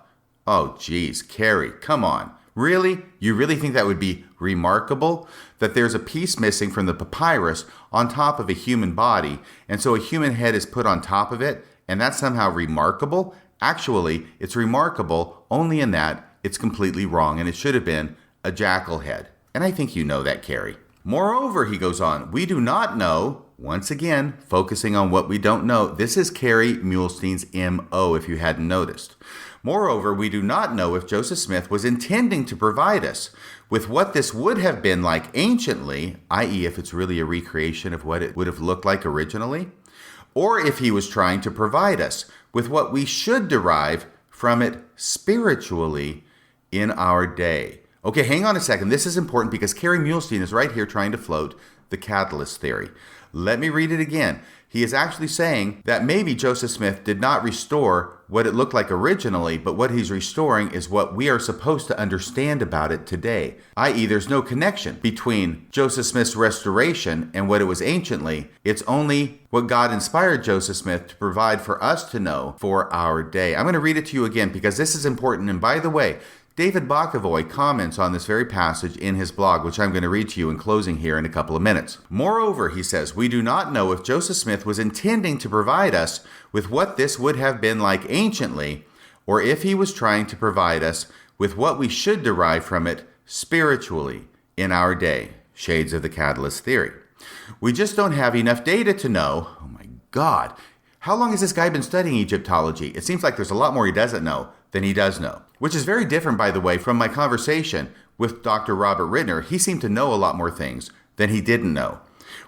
Oh, geez, Kerry, come on. Really? You really think that would be remarkable? That there's a piece missing from the papyrus on top of a human body, and so a human head is put on top of it, and that's somehow remarkable? Actually, it's remarkable only in that it's completely wrong, and it should have been a jackal head. And I think you know that, Kerry. Moreover, he goes on, we do not know, once again, focusing on what we don't know. This is Kerry Muhlestein's M.O., if you hadn't noticed. Moreover, we do not know if Joseph Smith was intending to provide us with what this would have been like anciently, i.e. if it's really a recreation of what it would have looked like originally, or if he was trying to provide us with what we should derive from it spiritually in our day. Okay, hang on a second. This is important because Kerry Muhlestein is right here trying to float the catalyst theory. Let me read it again. He is actually saying that maybe Joseph Smith did not restore what it looked like originally, but what he's restoring is what we are supposed to understand about it today, i.e. there's no connection between Joseph Smith's restoration and what it was anciently. It's only what God inspired Joseph Smith to provide for us to know for our day. I'm going to read it to you again because this is important. And by the way, David Bokovoy comments on this very passage in his blog, which I'm going to read to you in closing here in a couple of minutes. Moreover, he says, we do not know if Joseph Smith was intending to provide us with what this would have been like anciently, or if he was trying to provide us with what we should derive from it spiritually in our day. Shades of the catalyst theory. We just don't have enough data to know, oh my God, How long has this guy been studying Egyptology? It seems like there's a lot more he doesn't know than he does know, which is very different, by the way, from my conversation with Dr. Robert Ritner. He seemed to know a lot more things than he didn't know.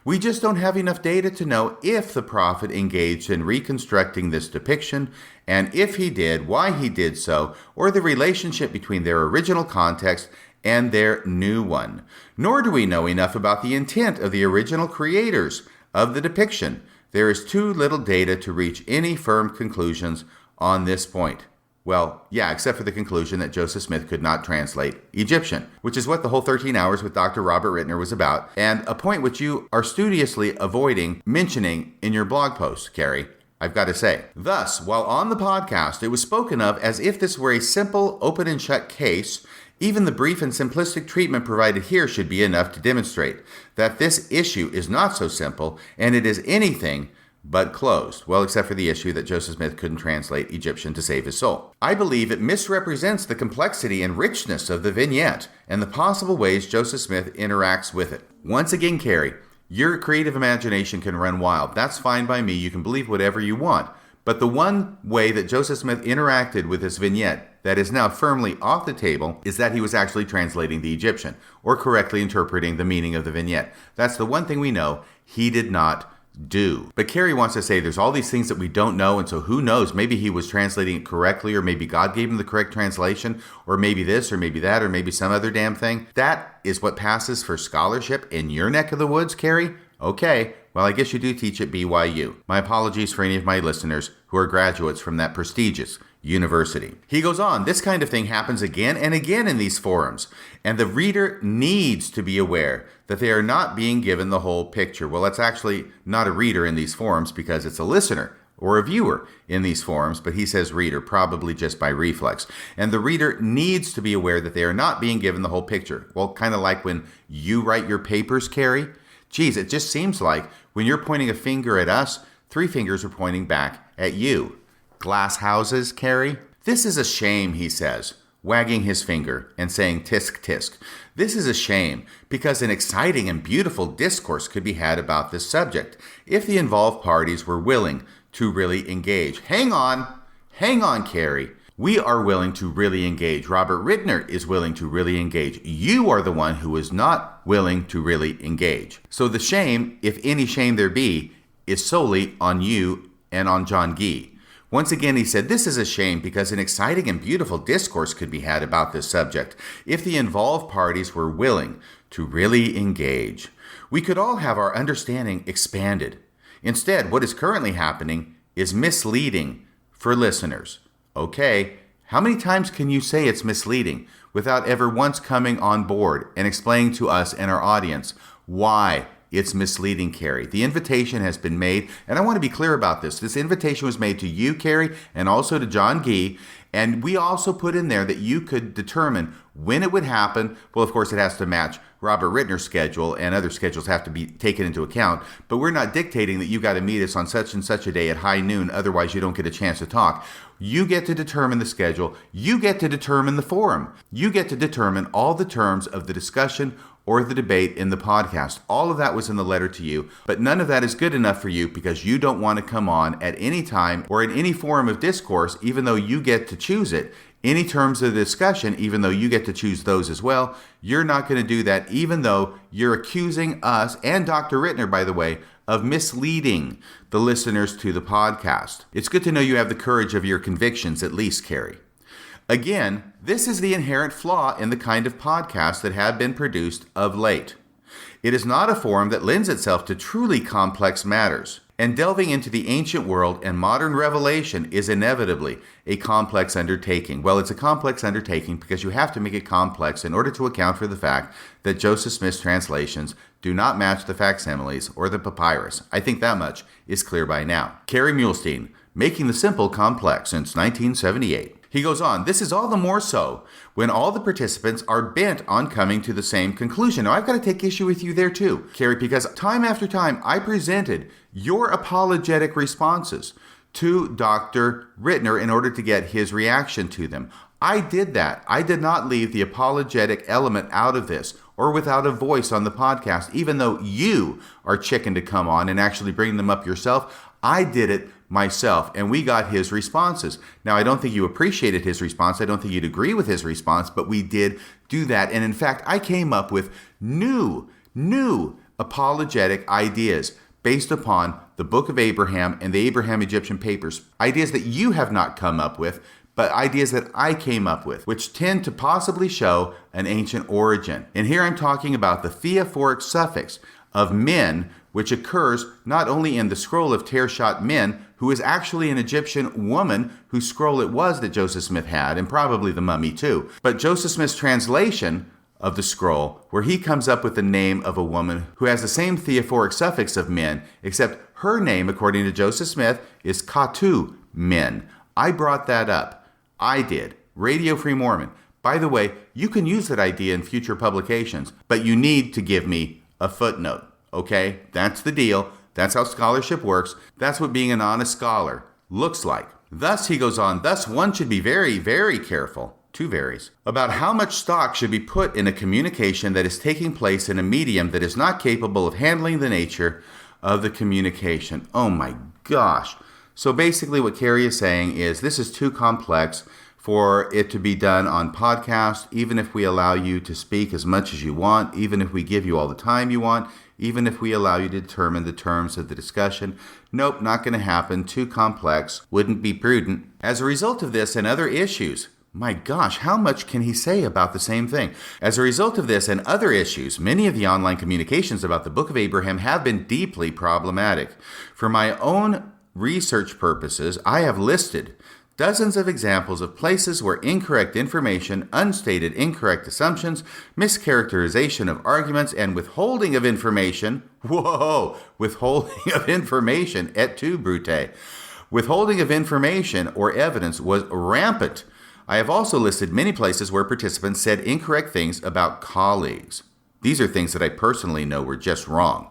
We just don't have enough data to know if the prophet engaged in reconstructing this depiction, and if he did, why he did so, or the relationship between their original context and their new one. Nor do we know enough about the intent of the original creators of the depiction. There is too little data to reach any firm conclusions on this point. Well, yeah, except for the conclusion that Joseph Smith could not translate Egyptian, which is what the whole 13 hours with Dr. Robert Ritner was about, and a point which you are studiously avoiding mentioning in your blog post, Kerry, I've got to say. Thus, while on the podcast, it was spoken of as if this were a simple, open and shut case, even the brief and simplistic treatment provided here should be enough to demonstrate that this issue is not so simple, and it is anything but closed. Well, except for the issue that Joseph Smith couldn't translate Egyptian to save his soul. I believe it misrepresents the complexity and richness of the vignette and the possible ways Joseph Smith interacts with it. Once again, Kerry, your creative imagination can run wild. That's fine by me. You can believe whatever you want. But the one way that Joseph Smith interacted with this vignette that is now firmly off the table is that he was actually translating the Egyptian or correctly interpreting the meaning of the vignette. That's the one thing we know he did not do. But Kerry wants to say there's all these things that we don't know, and so who knows, maybe he was translating it correctly, or maybe God gave him the correct translation, or maybe this, or maybe that, or maybe some other damn thing. That is what passes for scholarship in your neck of the woods, Kerry? Okay, well, I guess you do teach at BYU. My apologies for any of my listeners who are graduates from that prestigious university. He goes on, this kind of thing happens again and again in these forums, and the reader needs to be aware that they are not being given the whole picture. Well, it's actually not a reader in these forums because it's a listener or a viewer in these forums, but he says reader, probably just by reflex. And the reader needs to be aware that they are not being given the whole picture. Well, kind of like when you write your papers, Kerry. Geez, it just seems like when you're pointing a finger at us, 3 fingers are pointing back at you. Glass houses, Kerry? This is a shame, he says, wagging his finger and saying tisk tisk. This is a shame because an exciting and beautiful discourse could be had about this subject if the involved parties were willing to really engage. Hang on, Kerry. We are willing to really engage. Robert Ritner is willing to really engage. You are the one who is not willing to really engage. So the shame, if any shame there be, is solely on you and on John Gee. Once again, he said, this is a shame because an exciting and beautiful discourse could be had about this subject if the involved parties were willing to really engage. We could all have our understanding expanded. Instead, what is currently happening is misleading for listeners. Okay, how many times can you say it's misleading without ever once coming on board and explaining to us and our audience why it's misleading, Kerry? The invitation has been made, and I want to be clear about this. This invitation was made to you, Kerry, and also to John Gee, and we also put in there that you could determine when it would happen. Well, of course, it has to match Robert Ritner's schedule, and other schedules have to be taken into account, but we're not dictating that you got to meet us on such and such a day at high noon, otherwise you don't get a chance to talk. You get to determine the schedule. You get to determine the forum. You get to determine all the terms of the discussion or the debate in the podcast. All of that was in the letter to you, but none of that is good enough for you because you don't want to come on at any time or in any forum of discourse, even though you get to choose it. Any terms of the discussion, even though you get to choose those as well. You're not going to do that, even though you're accusing us and Dr. Ritner, by the way, of misleading the listeners to the podcast. It's good to know you have the courage of your convictions, at least, Kerry. Again, this is the inherent flaw in the kind of podcasts that have been produced of late. It is not a forum that lends itself to truly complex matters, and delving into the ancient world and modern revelation is inevitably a complex undertaking. Well, it's a complex undertaking because you have to make it complex in order to account for the fact that Joseph Smith's translations do not match the facsimiles or the papyrus. I think that much is clear by now. Kerry Muhlestein, making the simple complex since 1978. He goes on, this is all the more so when all the participants are bent on coming to the same conclusion. Now, I've got to take issue with you there too, Kerry, because time after time I presented your apologetic responses to Dr. Ritner in order to get his reaction to them. I did that. I did not leave the apologetic element out of this or without a voice on the podcast, even though you are chicken to come on and actually bring them up yourself. I did it myself, and we got his responses. Now, I don't think you appreciated his response. I don't think you'd agree with his response, but we did do that. And in fact, I came up with new apologetic ideas based upon the Book of Abraham and the Abraham-Egyptian papers. Ideas that you have not come up with, but ideas that I came up with, which tend to possibly show an ancient origin. And here I'm talking about the theophoric suffix of men, which occurs not only in the scroll of Tershat Men, who is actually an Egyptian woman whose scroll it was that Joseph Smith had, and probably the mummy too, but Joseph Smith's translation of the scroll, where he comes up with the name of a woman who has the same theophoric suffix of men, except her name, according to Joseph Smith, is Katu Men. I brought that up. I did. Radio Free Mormon. By the way, you can use that idea in future publications, but you need to give me a footnote. Okay? That's the deal. That's how scholarship works. That's what being an honest scholar looks like. Thus, he goes on, thus one should be very, very careful, two varies, about how much stock should be put in a communication that is taking place in a medium that is not capable of handling the nature of the communication. Oh my gosh. So basically what Kerry is saying is this is too complex for it to be done on podcast, even if we allow you to speak as much as you want, even if we give you all the time you want, even if we allow you to determine the terms of the discussion. Nope, not going to happen. Too complex. Wouldn't be prudent. As a result of this and other issues, my gosh, how much can he say about the same thing? As a result of this and other issues, many of the online communications about the Book of Abraham have been deeply problematic. For my own research purposes, I have listed dozens of examples of places where incorrect information, unstated incorrect assumptions, mischaracterization of arguments, and withholding of information, withholding of information, et tu, Brute, withholding of information or evidence was rampant. I have also listed many places where participants said incorrect things about colleagues. These are things that I personally know were just wrong.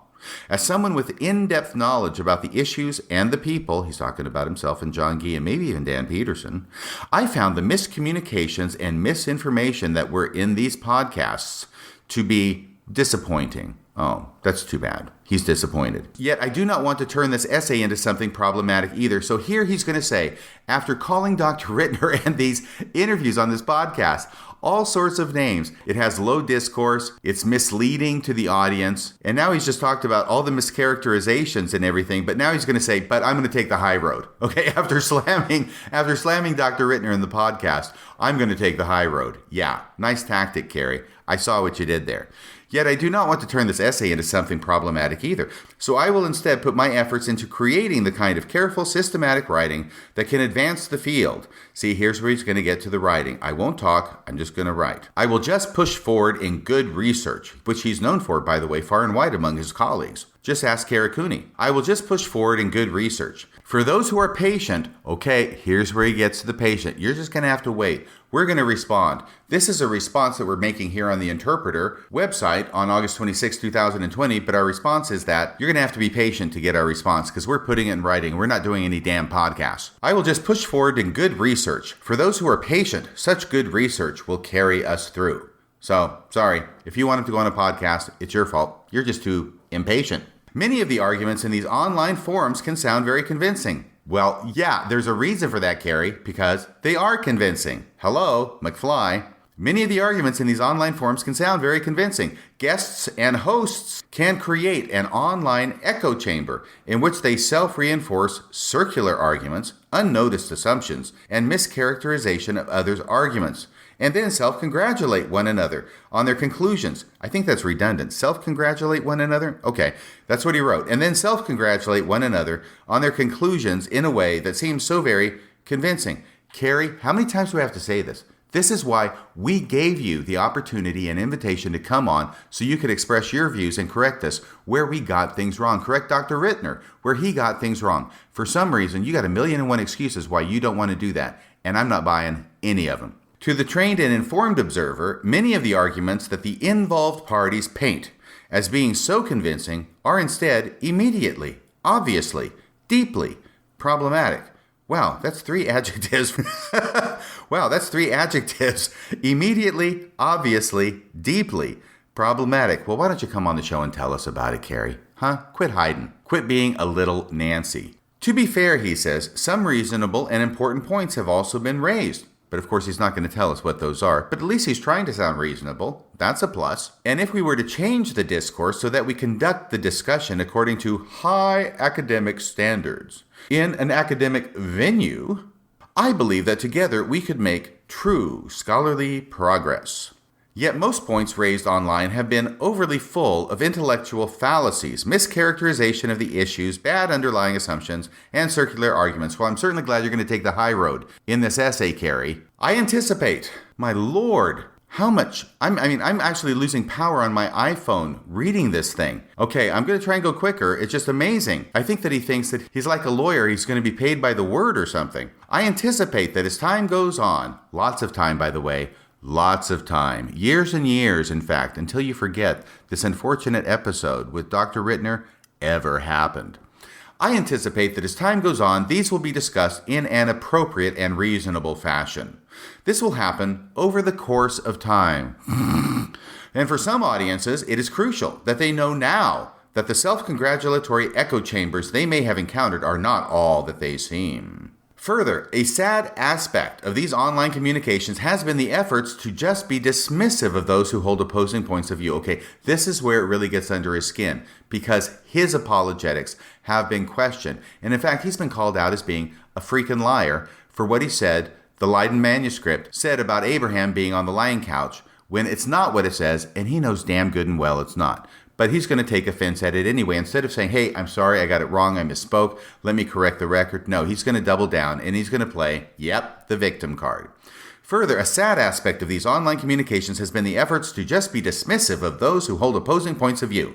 As someone with in-depth knowledge about the issues and the people, he's talking about himself and John Gee and maybe even Dan Peterson, I found the miscommunications and misinformation that were in these podcasts to be disappointing. Oh, that's too bad. He's disappointed. Yet I do not want to turn this essay into something problematic either. So here he's going to say, after calling Dr. Ritner and these interviews on this podcast all sorts of names, it has low discourse, it's misleading to the audience, and now he's just talked about all the mischaracterizations and everything, but now he's going to say, but I'm going to take the high road. Okay, after slamming Dr. Ritner in the podcast, I'm going to take the high road. Yeah, nice tactic, Kerry. I saw what you did there. Yet I do not want to turn this essay into something problematic either. So I will instead put my efforts into creating the kind of careful, systematic writing that can advance the field. See, here's where he's going to get to the writing. I won't talk, I'm just going to write. I will just push forward in good research, which he's known for, by the way, far and wide among his colleagues. Just ask Karakuni. I will just push forward in good research. For those who are patient, okay, here's where he gets to the patient. You're just going to have to wait. We're going to respond. This is a response that we're making here on the Interpreter website on August 26, 2020, but our response is that you're going to have to be patient to get our response because we're putting it in writing. We're not doing any damn podcasts. I will just push forward in good research. For those who are patient, such good research will carry us through. So, sorry, if you wanted to go on a podcast, it's your fault. You're just too impatient. Many of the arguments in these online forums can sound very convincing. Well, yeah, there's a reason for that, Kerry, because they are convincing. Hello, McFly. Many of the arguments in these online forums can sound very convincing. Guests and hosts can create an online echo chamber in which they self-reinforce circular arguments, unnoticed assumptions, and mischaracterization of others' arguments, and then self-congratulate one another on their conclusions. I think that's redundant. Self-congratulate one another? Okay, that's what he wrote. And then self-congratulate one another on their conclusions in a way that seems so very convincing. Kerry, how many times do we have to say this? This is why we gave you the opportunity and invitation to come on so you could express your views and correct us where we got things wrong. Correct Dr. Ritner where he got things wrong. For some reason, you got 1,000,001 excuses why you don't want to do that, and I'm not buying any of them. To the trained and informed observer, many of the arguments that the involved parties paint as being so convincing are instead immediately, obviously, deeply problematic. Wow, that's 3 adjectives. Wow, that's 3 adjectives. Immediately, obviously, deeply problematic. Well, why don't you come on the show and tell us about it, Kerry? Huh? Quit hiding. Quit being a little Nancy. To be fair, he says, some reasonable and important points have also been raised. But of course, he's not going to tell us what those are. But at least he's trying to sound reasonable. That's a plus. And if we were to change the discourse so that we conduct the discussion according to high academic standards in an academic venue, I believe that together we could make true scholarly progress. Yet most points raised online have been overly full of intellectual fallacies, mischaracterization of the issues, bad underlying assumptions, and circular arguments. Well, I'm certainly glad you're going to take the high road in this essay, Kerry. I anticipate, my lord, how much, I'm actually losing power on my iPhone reading this thing. Okay, I'm going to try and go quicker. It's just amazing. I think that he thinks that he's like a lawyer. He's going to be paid by the word or something. I anticipate that as time goes on, lots of time, by the way, lots of time, years and years, in fact, until you forget this unfortunate episode with Dr. Ritner ever happened. I anticipate that as time goes on, these will be discussed in an appropriate and reasonable fashion. This will happen over the course of time. And for some audiences, it is crucial that they know now that the self-congratulatory echo chambers they may have encountered are not all that they seem. Further, a sad aspect of these online communications has been the efforts to just be dismissive of those who hold opposing points of view. Okay, this is where it really gets under his skin, because his apologetics have been questioned. And in fact, he's been called out as being a freaking liar for what he said, the Leiden manuscript said about Abraham being on the lion couch, when it's not what it says, and he knows damn good and well it's not. But he's going to take offense at it anyway. Instead of saying, hey, I'm sorry, I got it wrong, I misspoke, let me correct the record. No, he's going to double down and he's going to play, yep, the victim card. Further, a sad aspect of these online communications has been the efforts to just be dismissive of those who hold opposing points of view.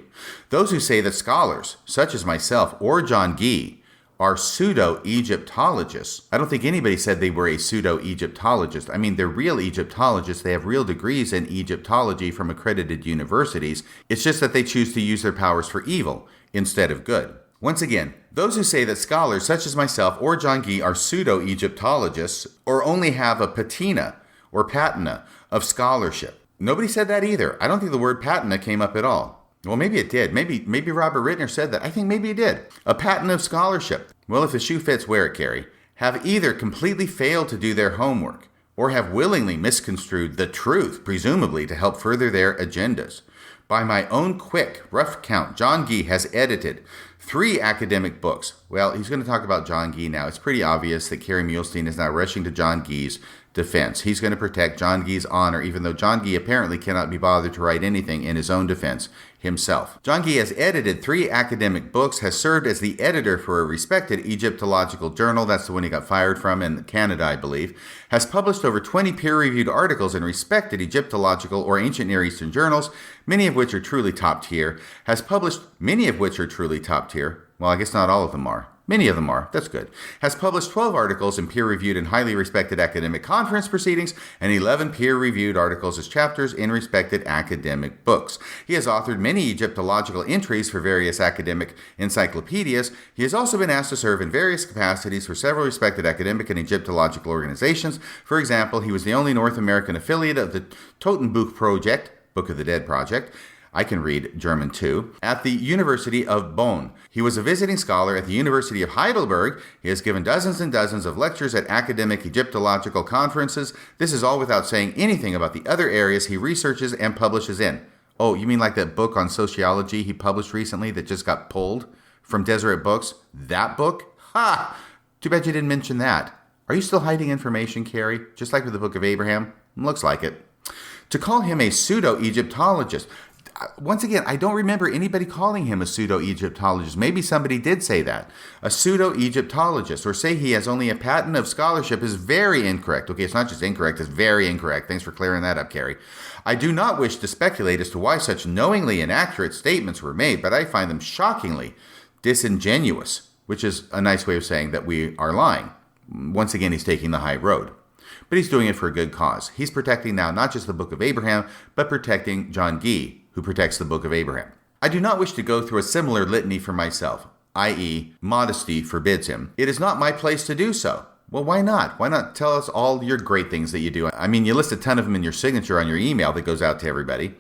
Those who say that scholars, such as myself or John Gee, are pseudo-Egyptologists. I don't think anybody said they were a pseudo-Egyptologist. I mean, they're real Egyptologists. They have real degrees in Egyptology from accredited universities. It's just that they choose to use their powers for evil instead of good. Once again, those who say that scholars such as myself or John Gee are pseudo-Egyptologists or only have a patina or patina of scholarship. Nobody said that either. I don't think the word patina came up at all. Well, maybe it did. Maybe Robert Ritner said that. I think maybe he did. A patent of scholarship. Well, if the shoe fits, wear it, Kerry. Have either completely failed to do their homework or have willingly misconstrued the truth, presumably to help further their agendas. By my own quick, rough count, John Gee has edited 3 academic books. Well, he's going to talk about John Gee now. It's pretty obvious that Kerry Muhlestein is now rushing to John Gee's defense. He's going to protect John Gee's honor, even though John Gee apparently cannot be bothered to write anything in his own defense himself. John Gee has edited 3 academic books, has served as the editor for a respected Egyptological journal, that's the one he got fired from in Canada, I believe, has published over 20 peer-reviewed articles in respected Egyptological or ancient Near Eastern journals, many of which are truly top tier, has published many of which are truly top tier. Well, I guess not all of them are. Many of them are. That's good. Has published 12 articles in peer-reviewed and highly respected academic conference proceedings and 11 peer-reviewed articles as chapters in respected academic books. He has authored many Egyptological entries for various academic encyclopedias. He has also been asked to serve in various capacities for several respected academic and Egyptological organizations. For example, he was the only North American affiliate of the Totenbuch Project, Book of the Dead Project. I can read German too, at the University of Bonn. He was a visiting scholar at the University of Heidelberg. He has given dozens and dozens of lectures at academic Egyptological conferences. This is all without saying anything about the other areas he researches and publishes in. Oh, you mean like that book on sociology he published recently that just got pulled from Deseret Books? That book? Ha! Too bad you didn't mention that. Are you still hiding information, Kerry? Just like with the Book of Abraham? Looks like it. To call him a pseudo-Egyptologist. Once again, I don't remember anybody calling him a pseudo-Egyptologist. Maybe somebody did say that. A pseudo-Egyptologist, or say he has only a patent of scholarship, is very incorrect. Okay, it's not just incorrect, it's very incorrect. Thanks for clearing that up, Kerry. I do not wish to speculate as to why such knowingly inaccurate statements were made, but I find them shockingly disingenuous, which is a nice way of saying that we are lying. Once again, he's taking the high road. But he's doing it for a good cause. He's protecting now not just the Book of Abraham, but protecting John Gee, who protects the Book of Abraham. I do not wish to go through a similar litany for myself, i.e., modesty forbids him. It is not my place to do so. Well, why not? Why not tell us all your great things that you do? I mean, you list a ton of them in your signature on your email that goes out to everybody.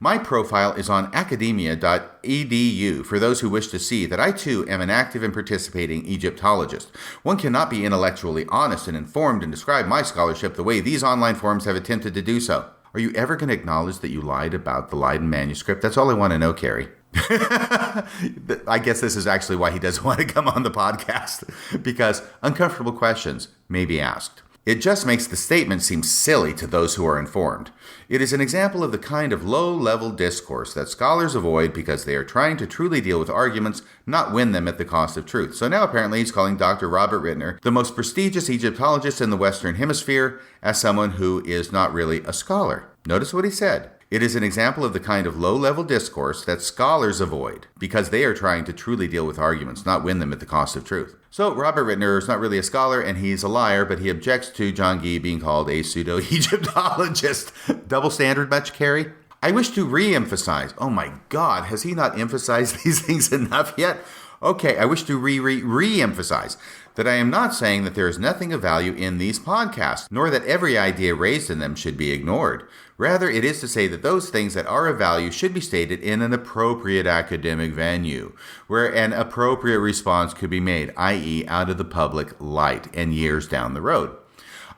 My profile is on academia.edu for those who wish to see that I too am an active and participating Egyptologist. One cannot be intellectually honest and informed and describe my scholarship the way these online forums have attempted to do so. Are you ever going to acknowledge that you lied about the Leiden manuscript? That's all I want to know, Kerry. I guess this is actually why he doesn't want to come on the podcast, because uncomfortable questions may be asked. It just makes the statement seem silly to those who are informed. It is an example of the kind of low-level discourse that scholars avoid because they are trying to truly deal with arguments, not win them at the cost of truth. So now apparently he's calling Dr. Robert Ritner, the most prestigious Egyptologist in the Western Hemisphere, as someone who is not really a scholar. Notice what he said. It is an example of the kind of low-level discourse that scholars avoid because they are trying to truly deal with arguments, not win them at the cost of truth. So Robert Ritner is not really a scholar and he's a liar, but he objects to John Gee being called a pseudo-Egyptologist. Double standard much, Kerry? I wish to re-emphasize. Oh my God, has he not emphasized these things enough yet? Okay, I wish to re-emphasize that I am not saying that there is nothing of value in these podcasts, nor that every idea raised in them should be ignored. Rather, it is to say that those things that are of value should be stated in an appropriate academic venue, where an appropriate response could be made, i.e., out of the public light and years down the road.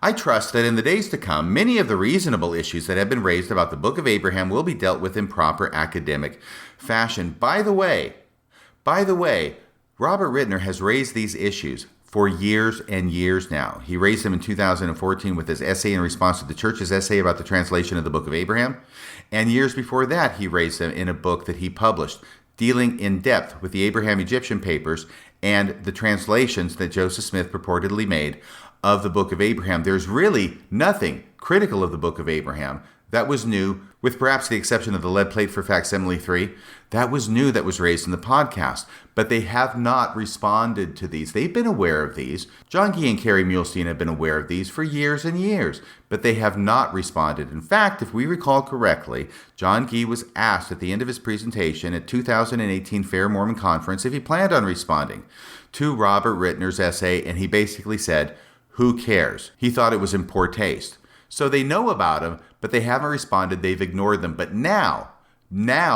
I trust that in the days to come, many of the reasonable issues that have been raised about the Book of Abraham will be dealt with in proper academic fashion. By the way, Robert Ritner has raised these issues for years and years now. He raised them in 2014 with his essay in response to the church's essay about the translation of the Book of Abraham. And years before that, he raised them in a book that he published, dealing in depth with the Abraham-Egyptian papers and the translations that Joseph Smith purportedly made of the Book of Abraham. There's really nothing critical of the Book of Abraham that was new, with perhaps the exception of the lead plate for facsimile 3. That was new, that was raised in the podcast. But they have not responded to these. They've been aware of these. John Gee and Kerry Muhlestein have been aware of these for years and years, but they have not responded. In fact, if we recall correctly, John Gee was asked at the end of his presentation at 2018 Fair Mormon Conference if he planned on responding to Robert Ritner's essay, and he basically said, "Who cares?" He thought it was in poor taste. So they know about him, but they haven't responded. They've ignored them. But now,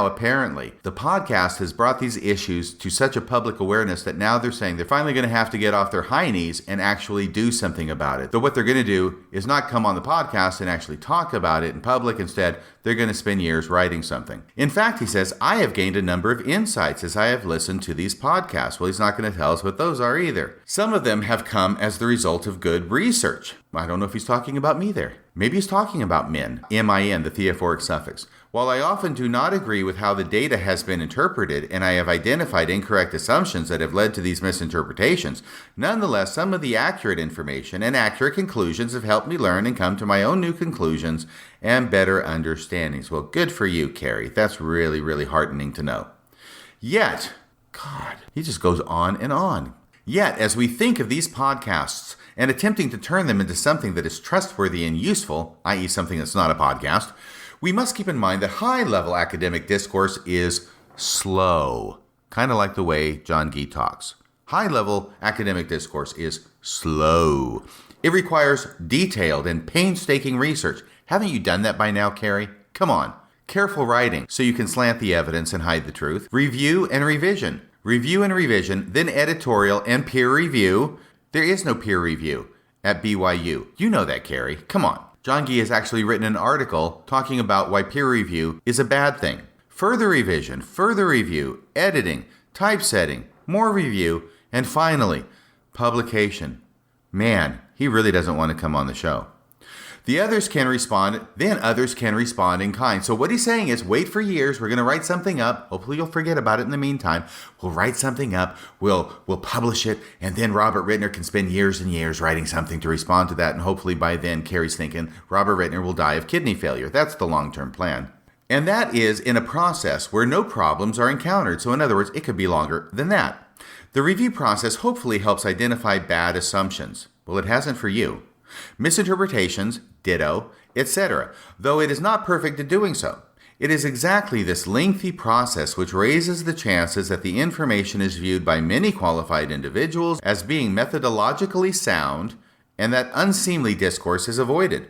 apparently, the podcast has brought these issues to such a public awareness that now they're saying they're finally going to have to get off their high knees and actually do something about it. Though what they're going to do is not come on the podcast and actually talk about it in public. Instead, they're going to spend years writing something. In fact, he says, I have gained a number of insights as I have listened to these podcasts. Well, he's not going to tell us what those are either. Some of them have come as the result of good research. I don't know if he's talking about me there. Maybe he's talking about min, M-I-N, the theophoric suffix. While I often do not agree with how the data has been interpreted, and I have identified incorrect assumptions that have led to these misinterpretations, nonetheless, some of the accurate information and accurate conclusions have helped me learn and come to my own new conclusions and better understandings. Well, good for you, Kerry. That's really, really heartening to know. Yet, God, he just goes on and on. Yet, as we think of these podcasts and attempting to turn them into something that is trustworthy and useful, i.e. something that's not a podcast, we must keep in mind that high-level academic discourse is slow, kind of like the way John Gee talks. High-level academic discourse is slow. It requires detailed and painstaking research. Haven't you done that by now, Kerry? Come on. Careful writing so you can slant the evidence and hide the truth. Review and revision. Review and revision, then editorial and peer review. There is no peer review at BYU. You know that, Kerry. Come on. John Gee has actually written an article talking about why peer review is a bad thing. Further revision, further review, editing, typesetting, more review, and finally, publication. Man, he really doesn't want to come on the show. The others can respond, then others can respond in kind. So what he's saying is wait for years. We're going to write something up. Hopefully you'll forget about it in the meantime. We'll write something up. We'll publish it. And then Robert Ritner can spend years and years writing something to respond to that. And hopefully by then, Kerry's thinking Robert Ritner will die of kidney failure. That's the long-term plan. And that is in a process where no problems are encountered. So in other words, it could be longer than that. The review process hopefully helps identify bad assumptions. Well, it hasn't for you. Misinterpretations, ditto, etc., though it is not perfect at doing so. It is exactly this lengthy process which raises the chances that the information is viewed by many qualified individuals as being methodologically sound and that unseemly discourse is avoided.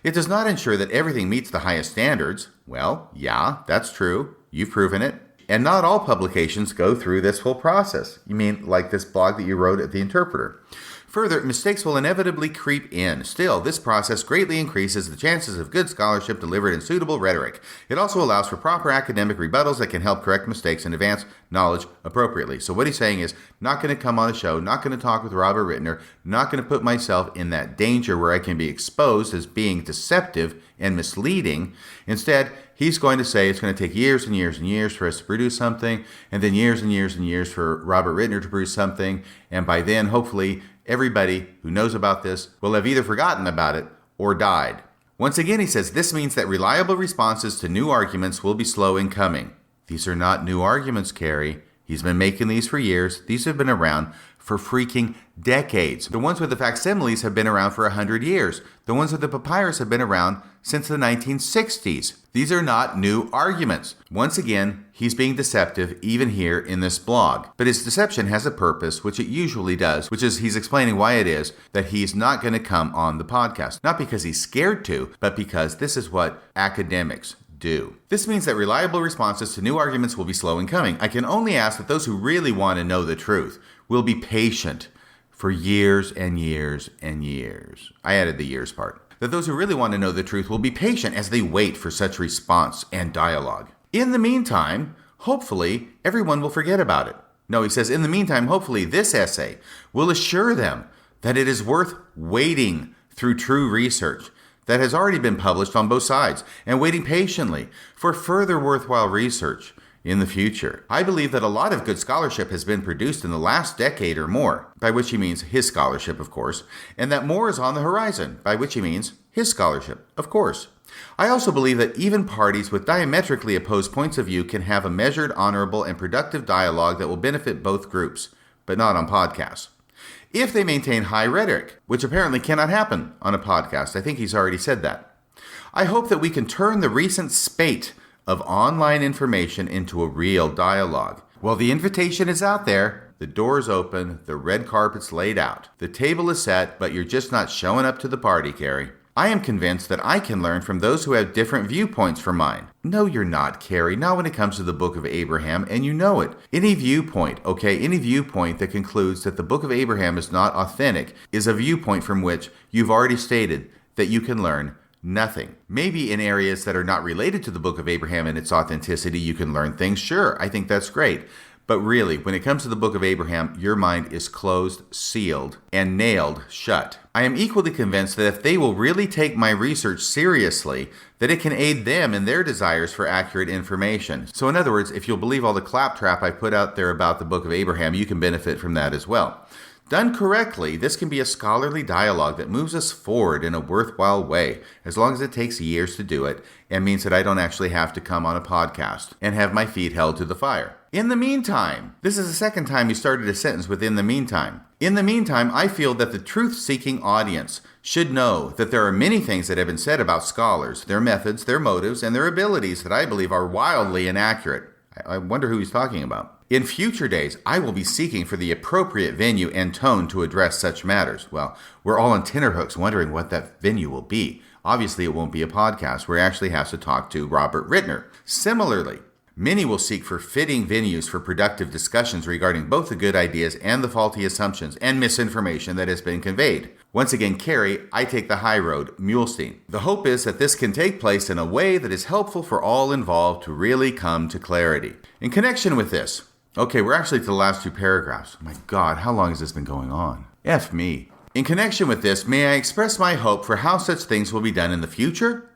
It does not ensure that everything meets the highest standards. Well, yeah, that's true. You've proven it. And not all publications go through this whole process. You mean like this blog that you wrote at The Interpreter. Further, mistakes will inevitably creep in. Still, this process greatly increases the chances of good scholarship delivered in suitable rhetoric. It also allows for proper academic rebuttals that can help correct mistakes and advance knowledge appropriately. So what he's saying is, not going to come on a show, not going to talk with Robert Ritner, not going to put myself in that danger where I can be exposed as being deceptive and misleading. Instead, he's going to say it's going to take years and years and years for us to produce something, and then years and years and years for Robert Ritner to produce something, and by then, hopefully, everybody who knows about this will have either forgotten about it or died. Once again, he says, this means that reliable responses to new arguments will be slow in coming. These are not new arguments, Kerry. He's been making these for years. These have been around for freaking decades. The ones with the facsimiles have been around for 100 years. The ones with the papyrus have been around since the 1960s. These are not new arguments. Once again, he's being deceptive even here in this blog. But his deception has a purpose, which it usually does, which is he's explaining why it is that he's not going to come on the podcast. Not because he's scared to, but because this is what academics do. This means that reliable responses to new arguments will be slow in coming. I can only ask that those who really want to know the truth will be patient for years and years and years. I added the years part. That those who really want to know the truth will be patient as they wait for such response and dialogue. In the meantime, hopefully, everyone will forget about it. No, he says, in the meantime, hopefully this essay will assure them that it is worth waiting through true research that has already been published on both sides and waiting patiently for further worthwhile research in the future. I believe that a lot of good scholarship has been produced in the last decade or more, by which he means his scholarship, of course, and that more is on the horizon, by which he means his scholarship, of course. I also believe that even parties with diametrically opposed points of view can have a measured, honorable, and productive dialogue that will benefit both groups, but not on podcasts. If they maintain high rhetoric, which apparently cannot happen on a podcast. I think he's already said that. I hope that we can turn the recent spate of online information into a real dialogue. Well, the invitation is out there, the door's open, the red carpet's laid out. The table is set, but you're just not showing up to the party, Kerry. I am convinced that I can learn from those who have different viewpoints from mine. No, you're not, Kerry. Not when it comes to the Book of Abraham, and you know it. Any viewpoint that concludes that the Book of Abraham is not authentic is a viewpoint from which you've already stated that you can learn nothing. Maybe in areas that are not related to the Book of Abraham and its authenticity, you can learn things. Sure, I think that's great. But really, when it comes to the Book of Abraham, your mind is closed, sealed, and nailed shut. I am equally convinced that if they will really take my research seriously, that it can aid them in their desires for accurate information. So in other words, if you'll believe all the claptrap I put out there about the Book of Abraham, you can benefit from that as well. Done correctly, this can be a scholarly dialogue that moves us forward in a worthwhile way, as long as it takes years to do it, and means that I don't actually have to come on a podcast and have my feet held to the fire. In the meantime, this is the second time you started a sentence with "in the meantime." In the meantime, I feel that the truth-seeking audience should know that there are many things that have been said about scholars, their methods, their motives, and their abilities that I believe are wildly inaccurate. I wonder who he's talking about. In future days, I will be seeking for the appropriate venue and tone to address such matters. Well, we're all on tenterhooks wondering what that venue will be. Obviously, it won't be a podcast where he actually has to talk to Robert Ritner. Similarly, many will seek for fitting venues for productive discussions regarding both the good ideas and the faulty assumptions and misinformation that has been conveyed. Once again, Kerry, I take the high road, Muhlestein. The hope is that this can take place in a way that is helpful for all involved to really come to clarity. In connection with this, okay, we're actually to the last two paragraphs. My God, how long has this been going on? F me. In connection with this, may I express my hope for how such things will be done in the future?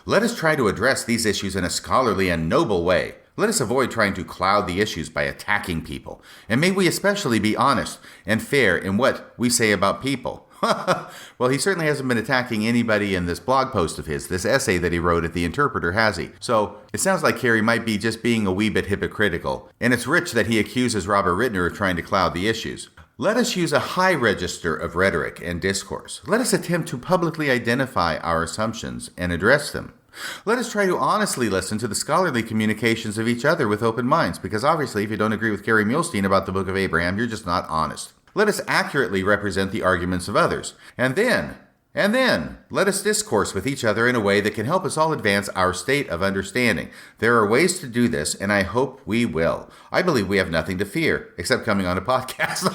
Let us try to address these issues in a scholarly and noble way. Let us avoid trying to cloud the issues by attacking people. And may we especially be honest and fair in what we say about people. Well, he certainly hasn't been attacking anybody in this blog post of his, this essay that he wrote at The Interpreter, has he? So it sounds like Kerry might be just being a wee bit hypocritical. And it's rich that he accuses Robert Ritner of trying to cloud the issues. Let us use a high register of rhetoric and discourse. Let us attempt to publicly identify our assumptions and address them. Let us try to honestly listen to the scholarly communications of each other with open minds, because obviously if you don't agree with Kerry Muhlestein about the Book of Abraham, you're just not honest. Let us accurately represent the arguments of others. And then, And then, let us discourse with each other in a way that can help us all advance our state of understanding. There are ways to do this, and I hope we will. I believe we have nothing to fear, except coming on a podcast.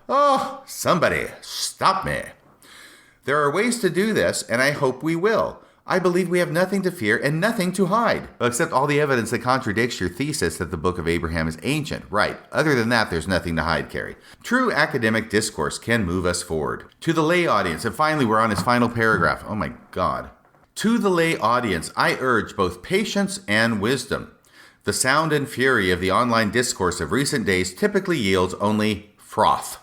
Oh, somebody, stop me. There are ways to do this, and I hope we will. I believe we have nothing to fear and nothing to hide, except all the evidence that contradicts your thesis that the Book of Abraham is ancient. Right. Other than that, there's nothing to hide, Kerry. True academic discourse can move us forward. To the lay audience, and finally, we're on his final paragraph. Oh my God. To the lay audience, I urge both patience and wisdom. The sound and fury of the online discourse of recent days typically yields only froth.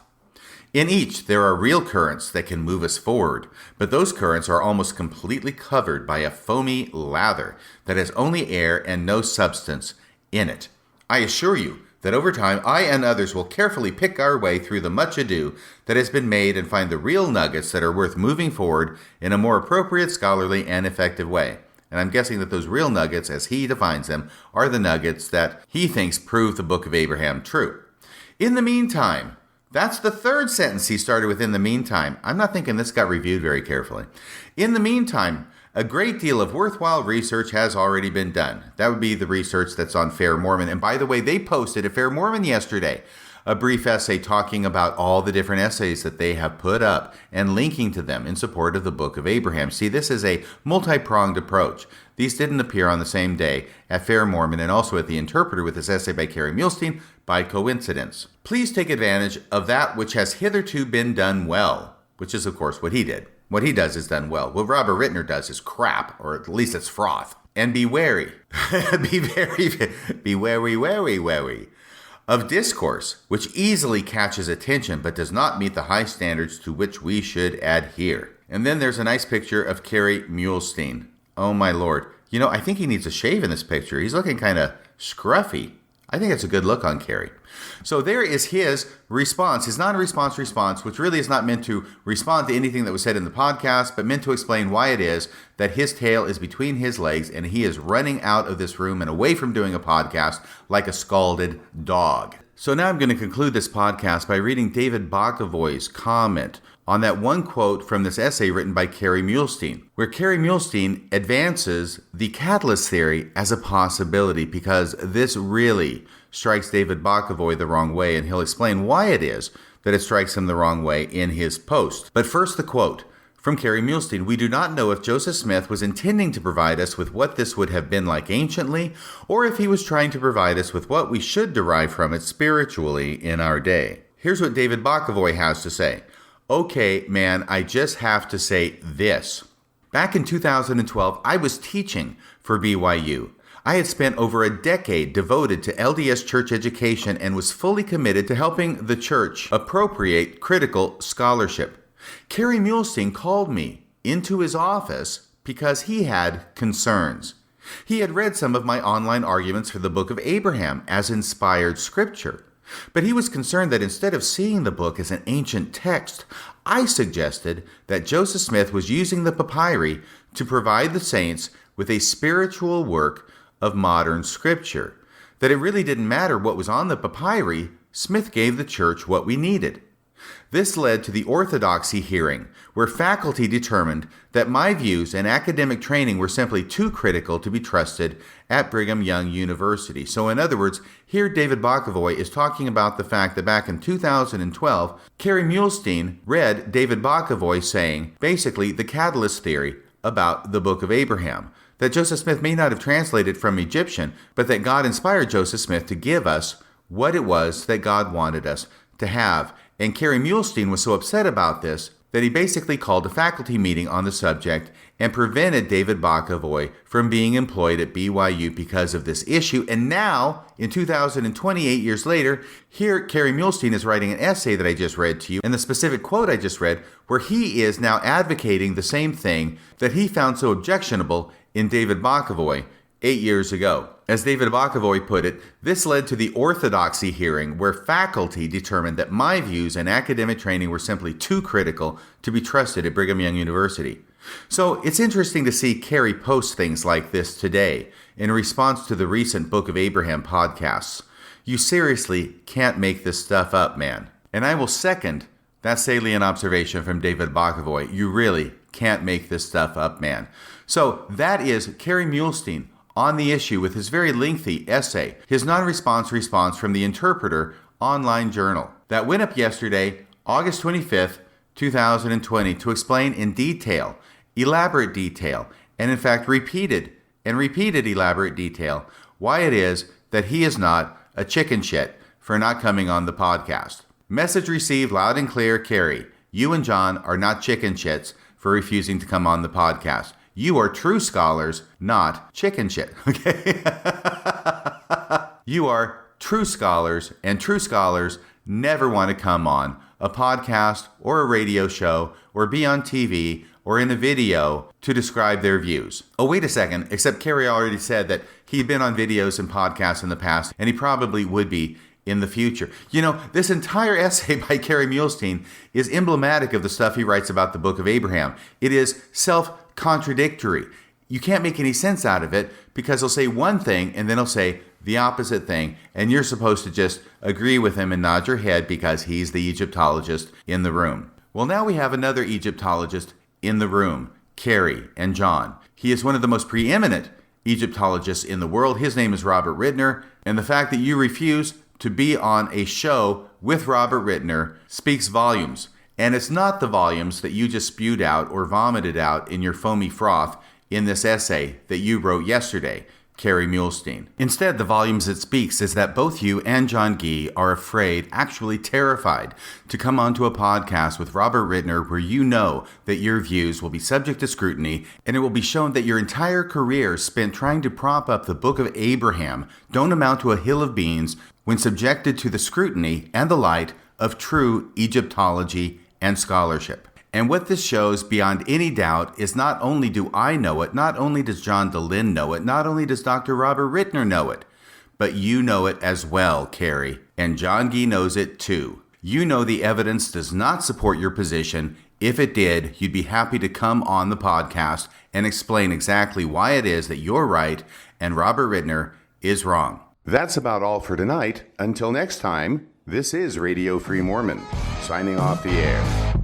In each, there are real currents that can move us forward, but those currents are almost completely covered by a foamy lather that has only air and no substance in it. I assure you that over time, I and others will carefully pick our way through the much ado that has been made and find the real nuggets that are worth moving forward in a more appropriate, scholarly, and effective way. And I'm guessing that those real nuggets, as he defines them, are the nuggets that he thinks prove the Book of Abraham true. In the meantime, that's the third sentence he started with, in the meantime. I'm not thinking this got reviewed very carefully. In the meantime, a great deal of worthwhile research has already been done. That would be the research that's on Fair Mormon. And by the way, they posted at Fair Mormon yesterday a brief essay talking about all the different essays that they have put up and linking to them in support of the Book of Abraham. See, this is a multi-pronged approach. These didn't appear on the same day at Fair Mormon and also at the Interpreter with this essay by Kerry Muhlestein by coincidence. Please take advantage of that which has hitherto been done well, which is, of course, what he did. What he does is done well. What Robert Ritner does is crap, or at least it's froth. And be wary. Be wary of discourse, which easily catches attention but does not meet the high standards to which we should adhere. And then there's a nice picture of Kerry Muhlestein. Oh my Lord. You know, I think he needs a shave in this picture. He's looking kind of scruffy. I think it's a good look on Kerry. So there is his response, his non-response response, which really is not meant to respond to anything that was said in the podcast, but meant to explain why it is that his tail is between his legs and he is running out of this room and away from doing a podcast like a scalded dog. So now I'm going to conclude this podcast by reading David Bokovoy's comment on that one quote from this essay written by Kerry Muhlestein, where Kerry Muhlestein advances the catalyst theory as a possibility because this really strikes David Bokovoy the wrong way, and he'll explain why it is that it strikes him the wrong way in his post. But first, the quote from Kerry Muhlestein: "We do not know if Joseph Smith was intending to provide us with what this would have been like anciently, or if he was trying to provide us with what we should derive from it spiritually in our day." Here's what David Bokovoy has to say. Okay, man, I just have to say this. Back in 2012, I was teaching for BYU. I had spent over a decade devoted to LDS church education and was fully committed to helping the church appropriate critical scholarship. Kerry Muhlestein called me into his office because he had concerns. He had read some of my online arguments for the Book of Abraham as inspired scripture. But he was concerned that instead of seeing the book as an ancient text, I suggested that Joseph Smith was using the papyri to provide the saints with a spiritual work of modern scripture. That it really didn't matter what was on the papyri, Smith gave the church what we needed. This led to the orthodoxy hearing, where faculty determined that my views and academic training were simply too critical to be trusted at Brigham Young University. So in other words, here David Bokovoy is talking about the fact that back in 2012, Kerry Muhlestein read David Bokovoy saying, basically, the catalyst theory about the Book of Abraham. That Joseph Smith may not have translated from Egyptian, but that God inspired Joseph Smith to give us what it was that God wanted us to have. And Kerry Muhlestein was so upset about this that he basically called a faculty meeting on the subject and prevented David Bokovoy from being employed at BYU because of this issue. And now, in 2028 years later, here Kerry Muhlestein is writing an essay that I just read to you, and the specific quote I just read, where he is now advocating the same thing that he found so objectionable in David Bokovoy 8 years ago. As David Bokovoy put it, this led to the orthodoxy hearing where faculty determined that my views and academic training were simply too critical to be trusted at Brigham Young University. So it's interesting to see Kerry post things like this today in response to the recent Book of Abraham podcasts. You seriously can't make this stuff up, man. And I will second That salient observation from David Bakovoy. You really can't make this stuff up, man. So that is Kerry Muhlestein on the issue with his very lengthy essay, his non-response response from the Interpreter online journal. That went up yesterday, August 25th, 2020, to explain in detail, elaborate detail, and in fact repeated elaborate detail, why it is that he is not a chicken shit for not coming on the podcast. Message received loud and clear, Kerry. You and John are not chicken shits for refusing to come on the podcast. You are true scholars, not chicken shit. Okay? You are true scholars, and true scholars never want to come on a podcast or a radio show or be on TV or in a video to describe their views. Oh, wait a second, except Kerry already said that he'd been on videos and podcasts in the past, and he probably would be in the future. You know, this entire essay by Kerry Muhlestein is emblematic of the stuff he writes about the Book of Abraham. It is self-contradictory. You can't make any sense out of it because he'll say one thing and then he'll say the opposite thing, and you're supposed to just agree with him and nod your head because he's the Egyptologist in the room. Well, now we have another Egyptologist in the room, Kerry and John. He is one of the most preeminent Egyptologists in the world. His name is Robert Ritner, and the fact that you refuse to be on a show with Robert Ritner speaks volumes. And it's not the volumes that you just spewed out or vomited out in your foamy froth in this essay that you wrote yesterday, Kerry Muhlestein. Instead, the volumes it speaks is that both you and John Gee are afraid, actually terrified, to come onto a podcast with Robert Ritner where you know that your views will be subject to scrutiny and it will be shown that your entire career spent trying to prop up the Book of Abraham don't amount to a hill of beans when subjected to the scrutiny and the light of true Egyptology and scholarship. And what this shows beyond any doubt is not only do I know it, not only does John DeLynn know it, not only does Dr. Robert Ritner know it, but you know it as well, Kerry. And John Gee knows it too. You know the evidence does not support your position. If it did, you'd be happy to come on the podcast and explain exactly why it is that you're right and Robert Ritner is wrong. That's about all for tonight. Until next time, this is Radio Free Mormon, signing off the air.